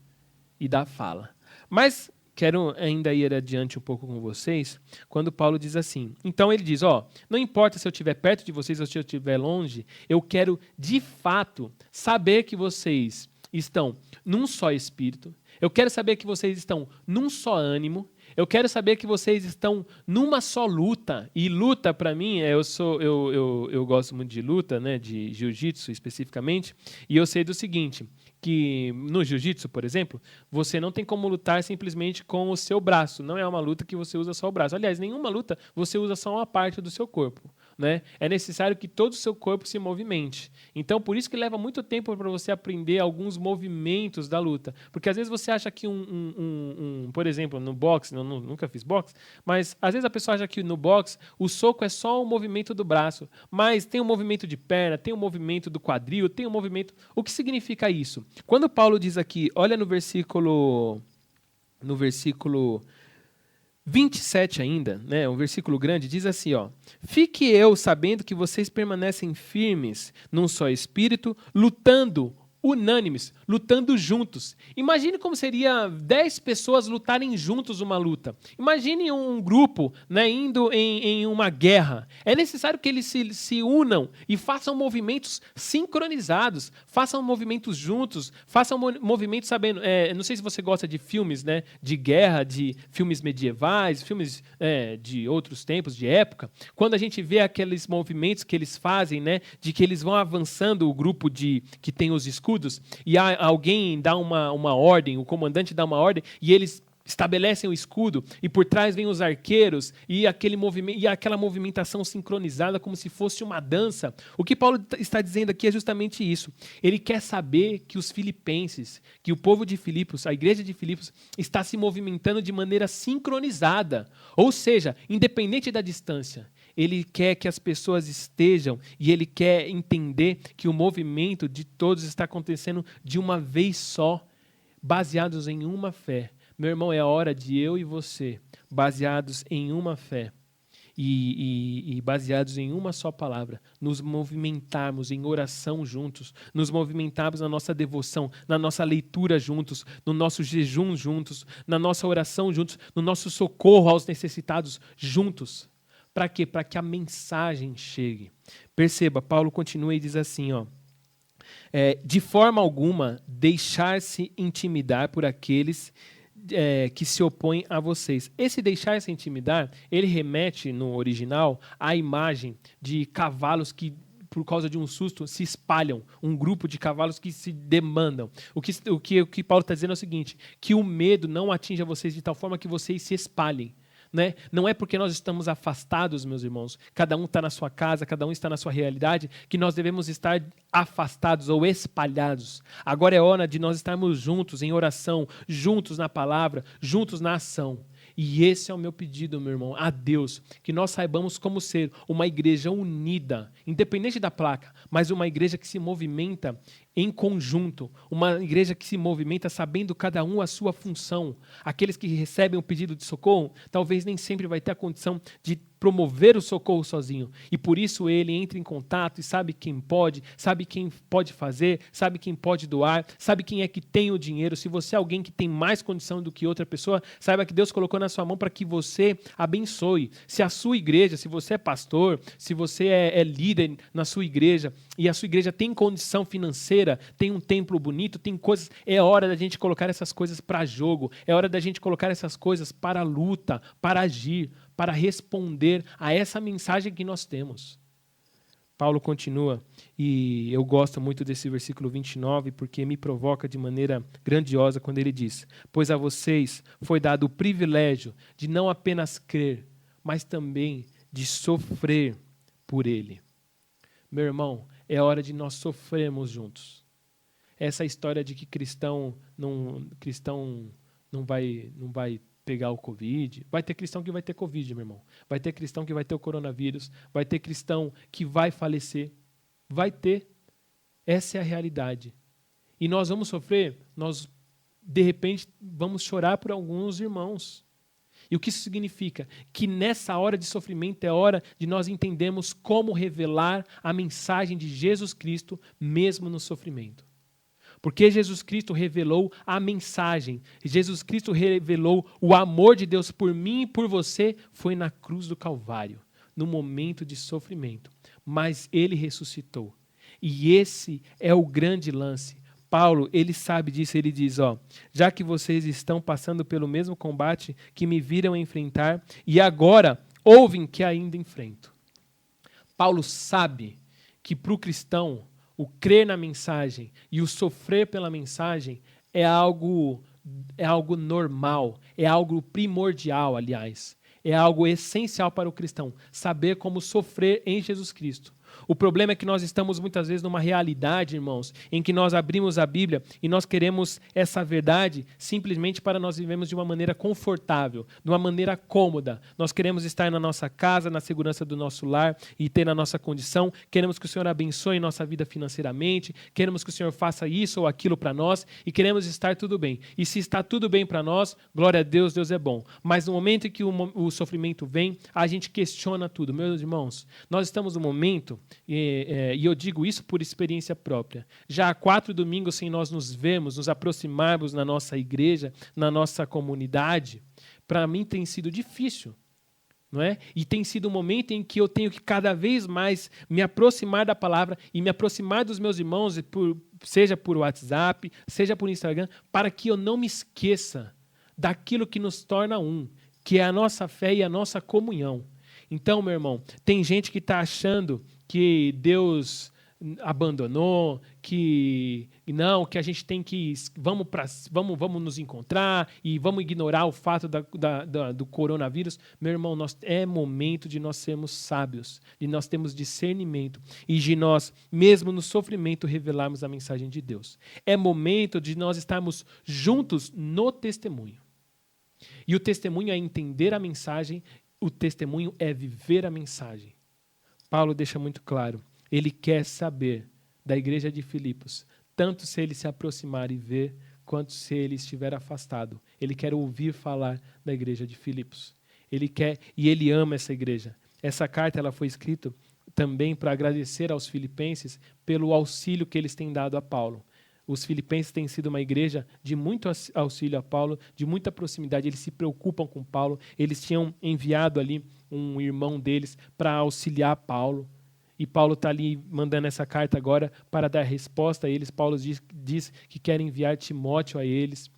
e da fala. Mas quero ainda ir adiante um pouco com vocês, quando Paulo diz assim, então ele diz, não importa se eu estiver perto de vocês ou se eu estiver longe, eu quero de fato saber que vocês estão num só espírito, eu quero saber que vocês estão num só ânimo, eu quero saber que vocês estão numa só luta, e luta para mim, eu gosto muito de luta, né, de jiu-jitsu especificamente, e eu sei do seguinte, que no jiu-jitsu, por exemplo, você não tem como lutar simplesmente com o seu braço, não é uma luta que você usa só o braço, aliás, nenhuma luta você usa só uma parte do seu corpo, né? É necessário que todo o seu corpo se movimente, então por isso que leva muito tempo para você aprender alguns movimentos da luta, porque às vezes você acha que por exemplo, no boxe, nunca fiz boxe, mas às vezes a pessoa acha que no boxe o soco é só o movimento do braço, mas tem um movimento de perna, tem um movimento do quadril, tem um movimento... O que significa isso? Quando Paulo diz aqui, olha no versículo 27 ainda, né, um versículo grande, diz assim, fique eu sabendo que vocês permanecem firmes num só espírito, lutando unânimes, lutando juntos. Imagine como seria 10 pessoas lutarem juntos uma luta. Imagine um grupo, né, indo em uma guerra. É necessário que eles se unam e façam movimentos sincronizados, façam movimentos juntos, façam movimentos sabendo... não sei se você gosta de filmes, né, de guerra, de filmes medievais, filmes de outros tempos, de época. Quando a gente vê aqueles movimentos que eles fazem, né, de que eles vão avançando o grupo que tem os escudos, e alguém dá uma ordem, o comandante dá uma ordem, e eles estabelecem o escudo, e por trás vêm os arqueiros, e aquela movimentação sincronizada como se fosse uma dança. O que Paulo está dizendo aqui é justamente isso. Ele quer saber que os filipenses, que o povo de Filipos, a igreja de Filipos, está se movimentando de maneira sincronizada, ou seja, independente da distância. Ele quer que as pessoas estejam e ele quer entender que o movimento de todos está acontecendo de uma vez só, baseados em uma fé. Meu irmão, é a hora de eu e você, baseados em uma fé e baseados em uma só palavra, nos movimentarmos em oração juntos, nos movimentarmos na nossa devoção, na nossa leitura juntos, no nosso jejum juntos, na nossa oração juntos, no nosso socorro aos necessitados juntos. Para quê? Para que a mensagem chegue. Perceba, Paulo continua e diz assim, de forma alguma deixar-se intimidar por aqueles que se opõem a vocês. Esse deixar-se intimidar, ele remete no original à imagem de cavalos que, por causa de um susto, se espalham, um grupo de cavalos que se demandam. O que Paulo está dizendo é o seguinte, que o medo não atinja vocês de tal forma que vocês se espalhem. né? Não é porque nós estamos afastados, meus irmãos, cada um está na sua casa, cada um está na sua realidade, que nós devemos estar afastados ou espalhados. Agora é hora de nós estarmos juntos em oração, juntos na palavra, juntos na ação. E esse é o meu pedido, meu irmão, a Deus, que nós saibamos como ser uma igreja unida, independente da placa, mas uma igreja que se movimenta em conjunto, uma igreja que se movimenta sabendo cada um a sua função. Aqueles que recebem um pedido de socorro, talvez nem sempre vai ter a condição de promover o socorro sozinho. E por isso ele entra em contato e sabe quem pode fazer, sabe quem pode doar, sabe quem é que tem o dinheiro. Se você é alguém que tem mais condição do que outra pessoa, saiba que Deus colocou na sua mão para que você abençoe. Se a sua igreja, se você é pastor, se você é líder na sua igreja e a sua igreja tem condição financeira, tem um templo bonito, tem coisas, é hora da gente colocar essas coisas para jogo, é hora da gente colocar essas coisas para luta, para agir, para responder a essa mensagem que nós temos. Paulo continua, e eu gosto muito desse versículo 29, porque me provoca de maneira grandiosa quando ele diz: pois a vocês foi dado o privilégio de não apenas crer, mas também de sofrer por ele. Meu irmão, é hora de nós sofrermos juntos. Essa história de que cristão não vai pegar o Covid. Vai ter cristão que vai ter Covid, meu irmão. Vai ter cristão que vai ter o coronavírus. Vai ter cristão que vai falecer. Vai ter. Essa é a realidade. E nós vamos sofrer, nós, de repente, vamos chorar por alguns irmãos. E o que isso significa? Que nessa hora de sofrimento é hora de nós entendermos como revelar a mensagem de Jesus Cristo, mesmo no sofrimento. Porque Jesus Cristo revelou a mensagem, Jesus Cristo revelou o amor de Deus por mim e por você, foi na cruz do Calvário, no momento de sofrimento. Mas ele ressuscitou. E esse é o grande lance. Paulo, ele sabe disso, ele diz, já que vocês estão passando pelo mesmo combate que me viram enfrentar, e agora ouvem que ainda enfrento. Paulo sabe que para o cristão, o crer na mensagem e o sofrer pela mensagem é algo normal, é algo primordial, aliás. É algo essencial para o cristão, saber como sofrer em Jesus Cristo. O problema é que nós estamos muitas vezes numa realidade, irmãos, em que nós abrimos a Bíblia e nós queremos essa verdade simplesmente para nós vivermos de uma maneira confortável, de uma maneira cômoda. Nós queremos estar na nossa casa, na segurança do nosso lar e ter a nossa condição. Queremos que o Senhor abençoe nossa vida financeiramente, queremos que o Senhor faça isso ou aquilo para nós e queremos estar tudo bem. E se está tudo bem para nós, glória a Deus, Deus é bom. Mas no momento em que o sofrimento vem, a gente questiona tudo. Meus irmãos, nós estamos no momento... E eu digo isso por experiência própria. Já há 4 domingos sem nós nos vermos, nos aproximarmos na nossa igreja, na nossa comunidade, para mim tem sido difícil, não é? E tem sido um momento em que eu tenho que cada vez mais me aproximar da palavra e me aproximar dos meus irmãos, seja por WhatsApp, seja por Instagram, para que eu não me esqueça daquilo que nos torna um, que é a nossa fé e a nossa comunhão. Então, meu irmão, tem gente que está achando que Deus abandonou, que não, que a gente tem que vamos nos encontrar e vamos ignorar o fato do coronavírus. Meu irmão, é momento de nós sermos sábios, de nós termos discernimento e de nós, mesmo no sofrimento, revelarmos a mensagem de Deus. É momento de nós estarmos juntos no testemunho. E o testemunho é entender a mensagem, o testemunho é viver a mensagem. Paulo deixa muito claro, ele quer saber da igreja de Filipos, tanto se ele se aproximar e ver, quanto se ele estiver afastado. Ele quer ouvir falar da igreja de Filipos. Ele quer e ele ama essa igreja. Essa carta ela foi escrita também para agradecer aos filipenses pelo auxílio que eles têm dado a Paulo. Os filipenses têm sido uma igreja de muito auxílio a Paulo, de muita proximidade, eles se preocupam com Paulo, eles tinham enviado ali um irmão deles para auxiliar Paulo, e Paulo está ali mandando essa carta agora para dar resposta a eles. Paulo diz que quer enviar Timóteo a eles.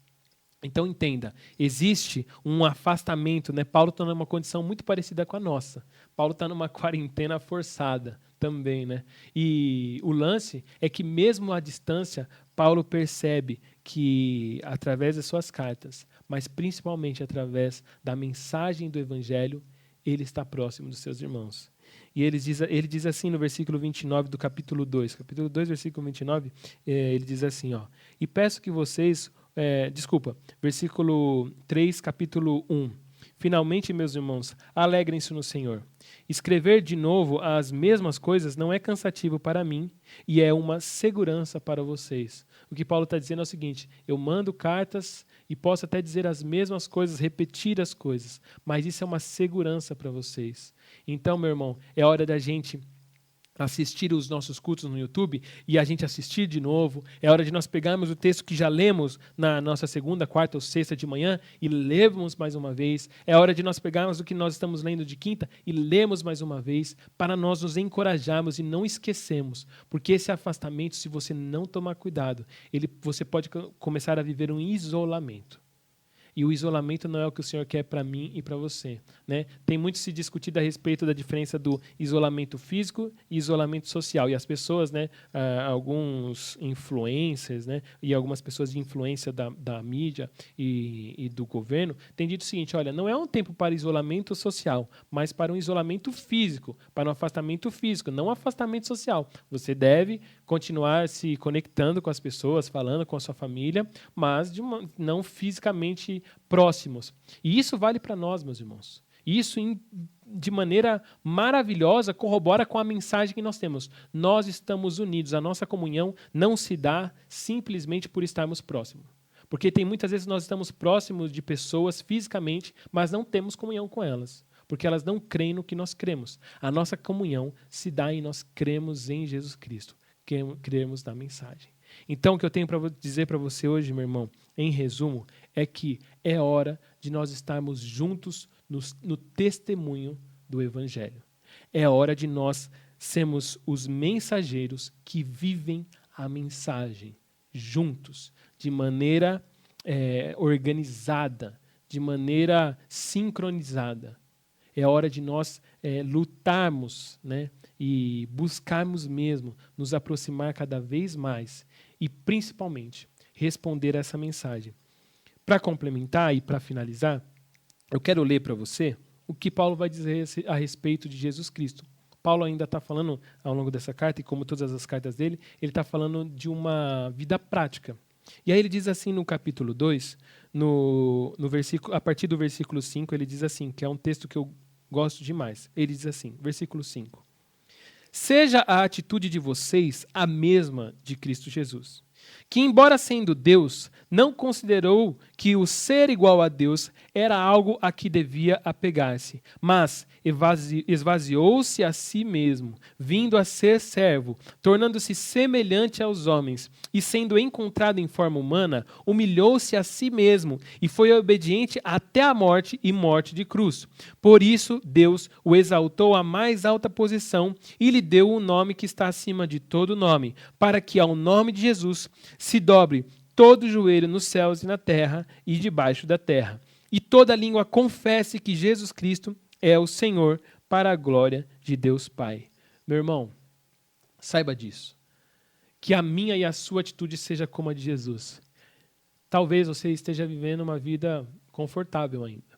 Então entenda, existe um afastamento, né? Paulo está numa condição muito parecida com a nossa. Paulo está numa quarentena forçada também, né? E o lance é que mesmo à distância, Paulo percebe que, através das suas cartas, mas principalmente através da mensagem do Evangelho, ele está próximo dos seus irmãos. E ele diz assim no versículo 29 do capítulo 2. Capítulo 2, versículo 29, ele diz assim, ó, e peço que vocês... versículo 3, capítulo 1. Finalmente, meus irmãos, alegrem-se no Senhor. Escrever de novo as mesmas coisas não é cansativo para mim e é uma segurança para vocês. O que Paulo está dizendo é o seguinte, eu mando cartas e posso até dizer as mesmas coisas, repetir as coisas, mas isso é uma segurança para vocês. Então, meu irmão, é hora da gente assistir os nossos cultos no YouTube e a gente assistir de novo. É hora de nós pegarmos o texto que já lemos na nossa segunda, quarta ou sexta de manhã e lermos mais uma vez. É hora de nós pegarmos o que nós estamos lendo de quinta e lermos mais uma vez para nós nos encorajarmos e não esquecermos. Porque esse afastamento, se você não tomar cuidado, você pode começar a viver um isolamento. E o isolamento não é o que o Senhor quer para mim e para você, né? Tem muito se discutido a respeito da diferença do isolamento físico e isolamento social. E as pessoas, né, alguns influencers, né, e algumas pessoas de influência da mídia e do governo têm dito o seguinte, olha, não é um tempo para isolamento social, mas para um isolamento físico, para um afastamento físico, não um afastamento social. Você deve continuar se conectando com as pessoas, falando com a sua família, mas não fisicamente próximos. E isso vale para nós, meus irmãos. Isso, de maneira maravilhosa, corrobora com a mensagem que nós temos. Nós estamos unidos. A nossa comunhão não se dá simplesmente por estarmos próximos. Porque tem muitas vezes nós estamos próximos de pessoas fisicamente, mas não temos comunhão com elas. Porque elas não creem no que nós cremos. A nossa comunhão se dá em nós cremos em Jesus Cristo. Cremos na mensagem. Então, o que eu tenho para dizer para você hoje, meu irmão, em resumo, é que é hora de nós estarmos juntos no testemunho do Evangelho. É hora de nós sermos os mensageiros que vivem a mensagem juntos, de maneira organizada, de maneira sincronizada. É hora de nós lutarmos, né, e buscarmos mesmo nos aproximar cada vez mais e, principalmente, responder essa mensagem. Para complementar e para finalizar, eu quero ler para você o que Paulo vai dizer a respeito de Jesus Cristo. Paulo ainda está falando, ao longo dessa carta, e como todas as cartas dele, ele está falando de uma vida prática. E aí ele diz assim no capítulo 2, no versículo, a partir do versículo 5, ele diz assim, que é um texto que eu gosto demais. Ele diz assim, versículo 5. Seja a atitude de vocês a mesma de Cristo Jesus, que, embora sendo Deus, não considerou que o ser igual a Deus era algo a que devia apegar-se, mas esvaziou-se a si mesmo, vindo a ser servo, tornando-se semelhante aos homens, e sendo encontrado em forma humana, humilhou-se a si mesmo e foi obediente até a morte e morte de cruz. Por isso, Deus o exaltou à mais alta posição e lhe deu o nome que está acima de todo nome, para que ao nome de Jesus se dobre todo o joelho nos céus e na terra e debaixo da terra, e toda língua confesse que Jesus Cristo é o Senhor, para a glória de Deus Pai. Meu irmão, saiba disso. Que a minha e a sua atitude seja como a de Jesus. Talvez você esteja vivendo uma vida confortável ainda.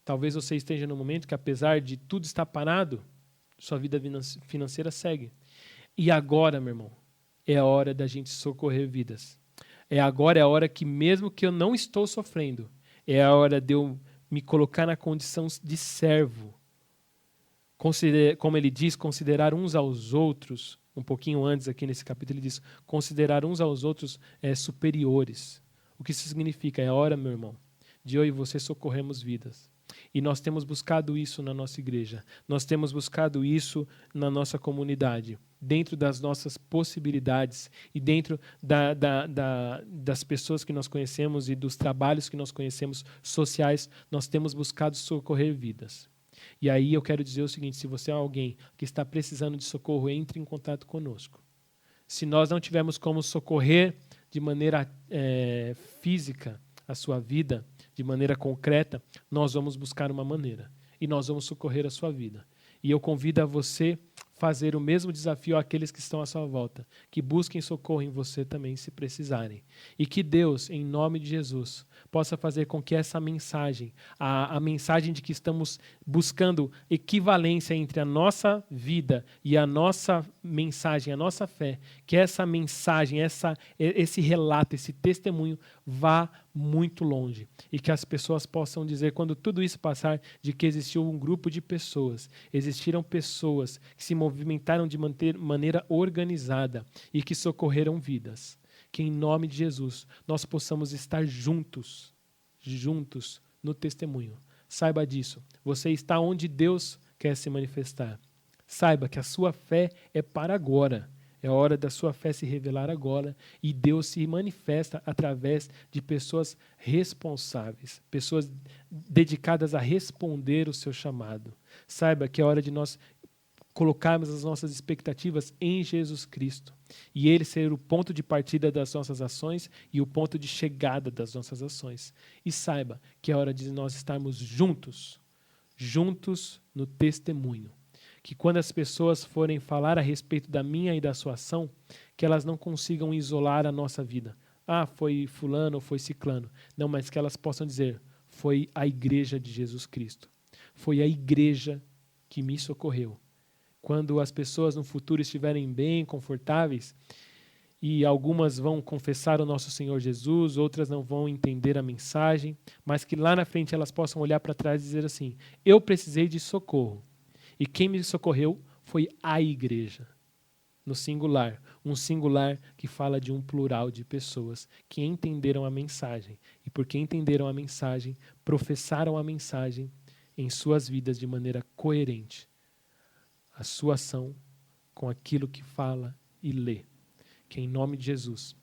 Talvez você esteja num momento que, apesar de tudo estar parado, sua vida financeira segue. E agora, meu irmão, é a hora da gente socorrer vidas. Agora é a hora que, mesmo que eu não estou sofrendo, é a hora de eu me colocar na condição de servo. Como ele diz, considerar uns aos outros, um pouquinho antes aqui nesse capítulo, ele diz, considerar uns aos outros superiores. O que isso significa? É a hora, meu irmão, de eu e você socorrermos vidas. E nós temos buscado isso na nossa igreja. Nós temos buscado isso na nossa comunidade. Dentro das nossas possibilidades e dentro das pessoas que nós conhecemos e dos trabalhos que nós conhecemos sociais, nós temos buscado socorrer vidas. E aí eu quero dizer o seguinte, se você é alguém que está precisando de socorro, entre em contato conosco. Se nós não tivermos como socorrer de maneira física a sua vida, de maneira concreta, nós vamos buscar uma maneira. E nós vamos socorrer a sua vida. E eu convido a você fazer o mesmo desafio àqueles que estão à sua volta, que busquem socorro em você também se precisarem. E que Deus, em nome de Jesus, possa fazer com que essa mensagem, a mensagem de que estamos buscando equivalência entre a nossa vida e a nossa mensagem, a nossa fé, que essa mensagem, esse relato, esse testemunho vá muito longe. E que as pessoas possam dizer, quando tudo isso passar, de que existiu um grupo de pessoas, existiram pessoas que se movimentaram de maneira organizada e que socorreram vidas. Que em nome de Jesus nós possamos estar juntos no testemunho. Saiba disso. Você está onde Deus quer se manifestar. Saiba que a sua fé é para agora. É hora da sua fé se revelar agora e Deus se manifesta através de pessoas responsáveis, pessoas dedicadas a responder o seu chamado. Saiba que é hora de nós colocarmos as nossas expectativas em Jesus Cristo e Ele ser o ponto de partida das nossas ações e o ponto de chegada das nossas ações. E saiba que é hora de nós estarmos juntos no testemunho. Que quando as pessoas forem falar a respeito da minha e da sua ação, que elas não consigam isolar a nossa vida. Ah, foi fulano ou foi ciclano. Não, mas que elas possam dizer, foi a igreja de Jesus Cristo. Foi a igreja que me socorreu. Quando as pessoas no futuro estiverem bem, confortáveis, e algumas vão confessar o nosso Senhor Jesus, outras não vão entender a mensagem, mas que lá na frente elas possam olhar para trás e dizer assim, eu precisei de socorro. E quem me socorreu foi a igreja, no singular. Um singular que fala de um plural de pessoas que entenderam a mensagem. E porque entenderam a mensagem, professaram a mensagem em suas vidas de maneira coerente. A sua ação com aquilo que fala e lê. Que em nome de Jesus,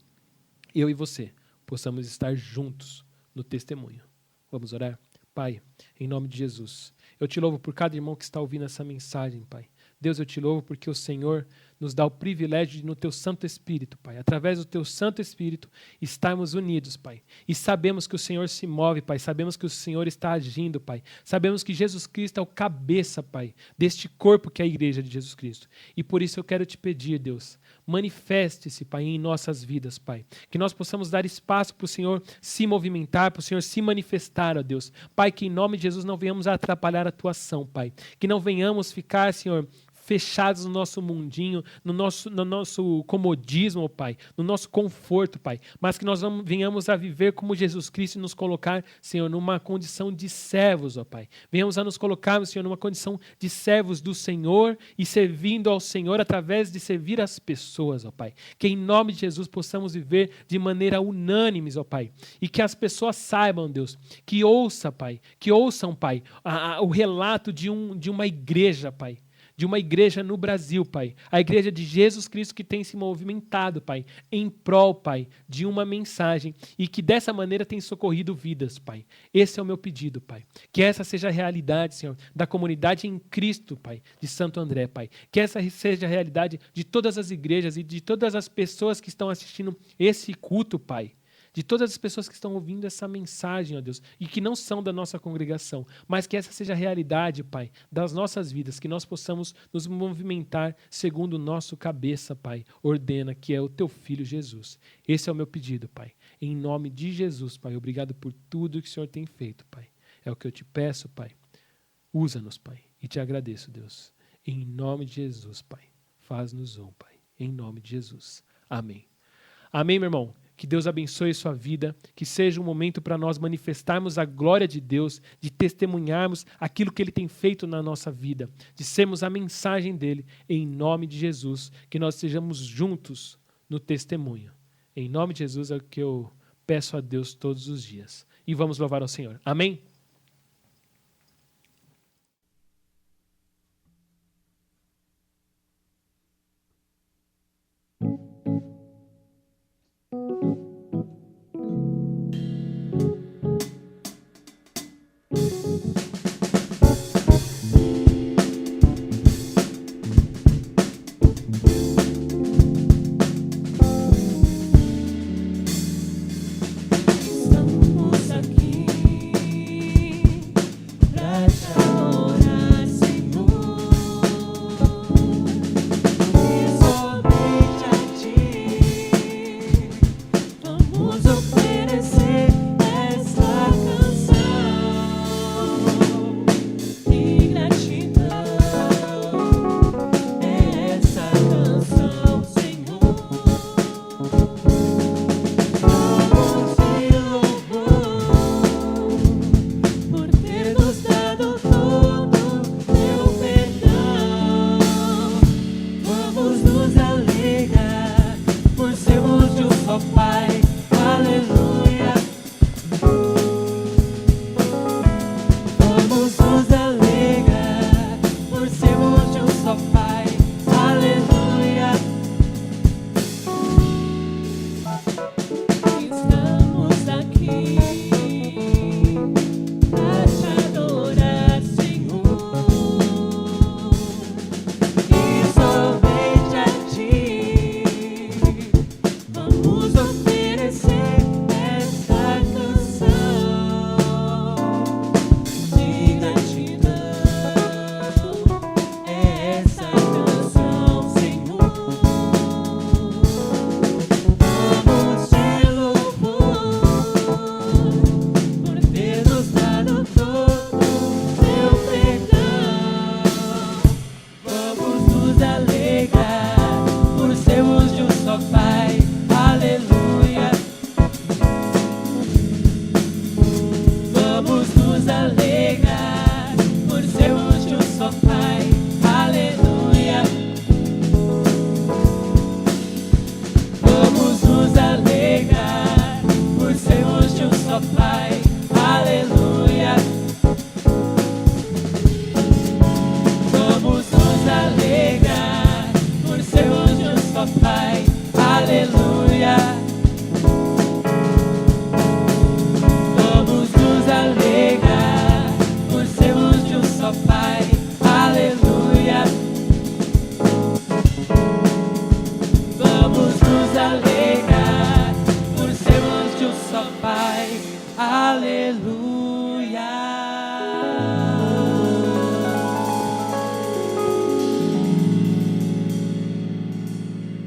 eu e você possamos estar juntos no testemunho. Vamos orar? Pai, em nome de Jesus, eu te louvo por cada irmão que está ouvindo essa mensagem, Pai. Deus, eu te louvo porque o Senhor nos dá o privilégio de, no Teu Santo Espírito, Pai, através do Teu Santo Espírito, estarmos unidos, Pai. E sabemos que o Senhor se move, Pai. Sabemos que o Senhor está agindo, Pai. Sabemos que Jesus Cristo é o cabeça, Pai, deste corpo que é a igreja de Jesus Cristo. E por isso eu quero te pedir, Deus, manifeste-se, Pai, em nossas vidas, Pai. Que nós possamos dar espaço para o Senhor se movimentar, para o Senhor se manifestar, ó Deus. Pai, que em nome de Jesus não venhamos a atrapalhar a Tua ação, Pai. Que não venhamos ficar, Senhor, fechados no nosso mundinho, no nosso comodismo, Pai, no nosso conforto, Pai, mas que nós venhamos a viver como Jesus Cristo e nos colocar, Senhor, numa condição de servos, ó Pai. Venhamos a nos colocar, Senhor, numa condição de servos do Senhor e servindo ao Senhor através de servir as pessoas, ó Pai. Que em nome de Jesus possamos viver de maneira unânime, ó Pai, e que as pessoas saibam, Deus, que ouçam, Pai, o relato de uma igreja, Pai, de uma igreja no Brasil, Pai. A igreja de Jesus Cristo que tem se movimentado, Pai, em prol, Pai, de uma mensagem e que dessa maneira tem socorrido vidas, Pai. Esse é o meu pedido, Pai. Que essa seja a realidade, Senhor, da comunidade em Cristo, Pai, de Santo André, Pai. Que essa seja a realidade de todas as igrejas e de todas as pessoas que estão assistindo esse culto, Pai. De todas as pessoas que estão ouvindo essa mensagem, ó Deus, e que não são da nossa congregação, mas que essa seja a realidade, Pai, das nossas vidas, que nós possamos nos movimentar segundo o nosso cabeça, Pai, ordena, que é o Teu Filho Jesus. Esse é o meu pedido, Pai. Em nome de Jesus, Pai, obrigado por tudo que o Senhor tem feito, Pai. É o que eu te peço, Pai. Usa-nos, Pai, e te agradeço, Deus. Em nome de Jesus, Pai. Faz-nos um, Pai. Em nome de Jesus. Amém. Amém, meu irmão. Que Deus abençoe a sua vida, que seja um momento para nós manifestarmos a glória de Deus, de testemunharmos aquilo que Ele tem feito na nossa vida, de sermos a mensagem dEle, em nome de Jesus, que nós estejamos juntos no testemunho. Em nome de Jesus é o que eu peço a Deus todos os dias. E vamos louvar ao Senhor. Amém? Estamos aqui por sermos de um só Pai. Aleluia. Vamos nos alegrar por sermos de um só Pai. Aleluia. Estamos aqui para te adorar, Senhor, e somente a Ti vamos oferecer esta canção de gratidão. Essa canção, Senhor, vamos te louvar por ter nos dado todo o Teu perdão. Vamos nos alegrar por sermos de um só Pai. Aleluia. Vamos nos alegrar por sermos de um só Pai. Aleluia. Vamos nos alegrar por sermos de um só Pai. Aleluia. Vamos nos alegrar por sermos de um só Pai. Aleluia. Vamos nos alegrar por sermos de um só Pai. Aleluia. Vamos nos alegrar por sermos de um só Pai. Aleluia.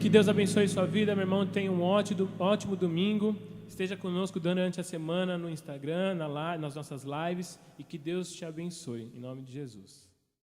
Que Deus abençoe sua vida, meu irmão. Tenha um ótimo domingo. Esteja conosco durante a semana no Instagram, nas nossas lives. E que Deus te abençoe. Em nome de Jesus.